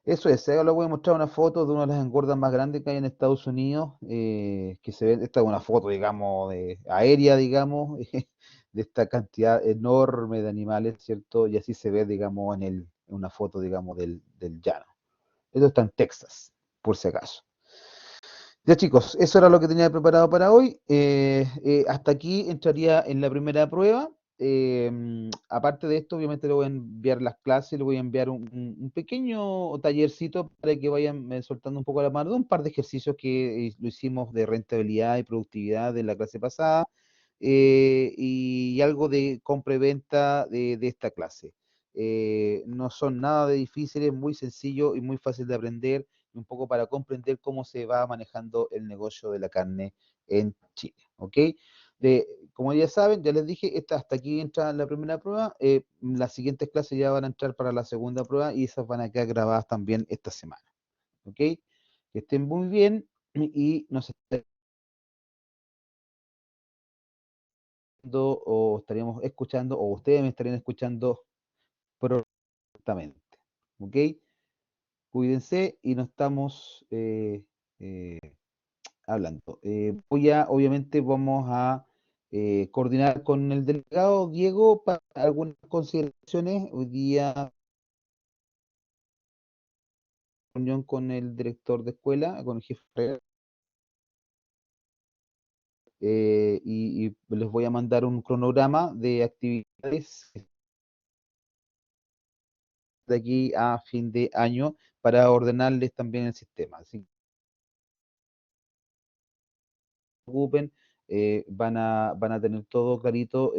Eso es, ahora les voy a mostrar una foto de una de las engordas más grandes que hay en Estados Unidos, que se ve, esta es una foto, digamos, aérea, digamos, de esta cantidad enorme de animales, ¿cierto? Y así se ve, digamos, en una foto, digamos, del llano. Esto está en Texas, por si acaso. Ya chicos, eso era lo que tenía preparado para hoy. Hasta aquí entraría en la primera prueba. Aparte de esto, obviamente le voy a enviar las clases, le voy a enviar un pequeño tallercito para que vayan soltando un poco la mano de un par de ejercicios que lo hicimos de rentabilidad y productividad de la clase pasada, y algo de compra y venta de esta clase. No son nada de difíciles, muy sencillo y muy fácil de aprender, un poco para comprender cómo se va manejando el negocio de la carne en Chile, ¿ok? Como ya saben, ya les dije, hasta aquí entra la primera prueba. Las siguientes clases ya van a entrar para la segunda prueba, y esas van a quedar grabadas también esta semana, ¿ok? Que estén muy bien y nos estaremos viendo, o estaríamos escuchando, o ustedes me estarían escuchando prontamente, ¿ok? Cuídense y nos estamos eh, hablando. Obviamente vamos a coordinar con el delegado Diego para algunas consideraciones. Hoy día reunión con el director de escuela, con el jefe, y les voy a mandar un cronograma de actividades de aquí a fin de año para ordenarles también el sistema. Así que no se preocupen, van a tener todo clarito.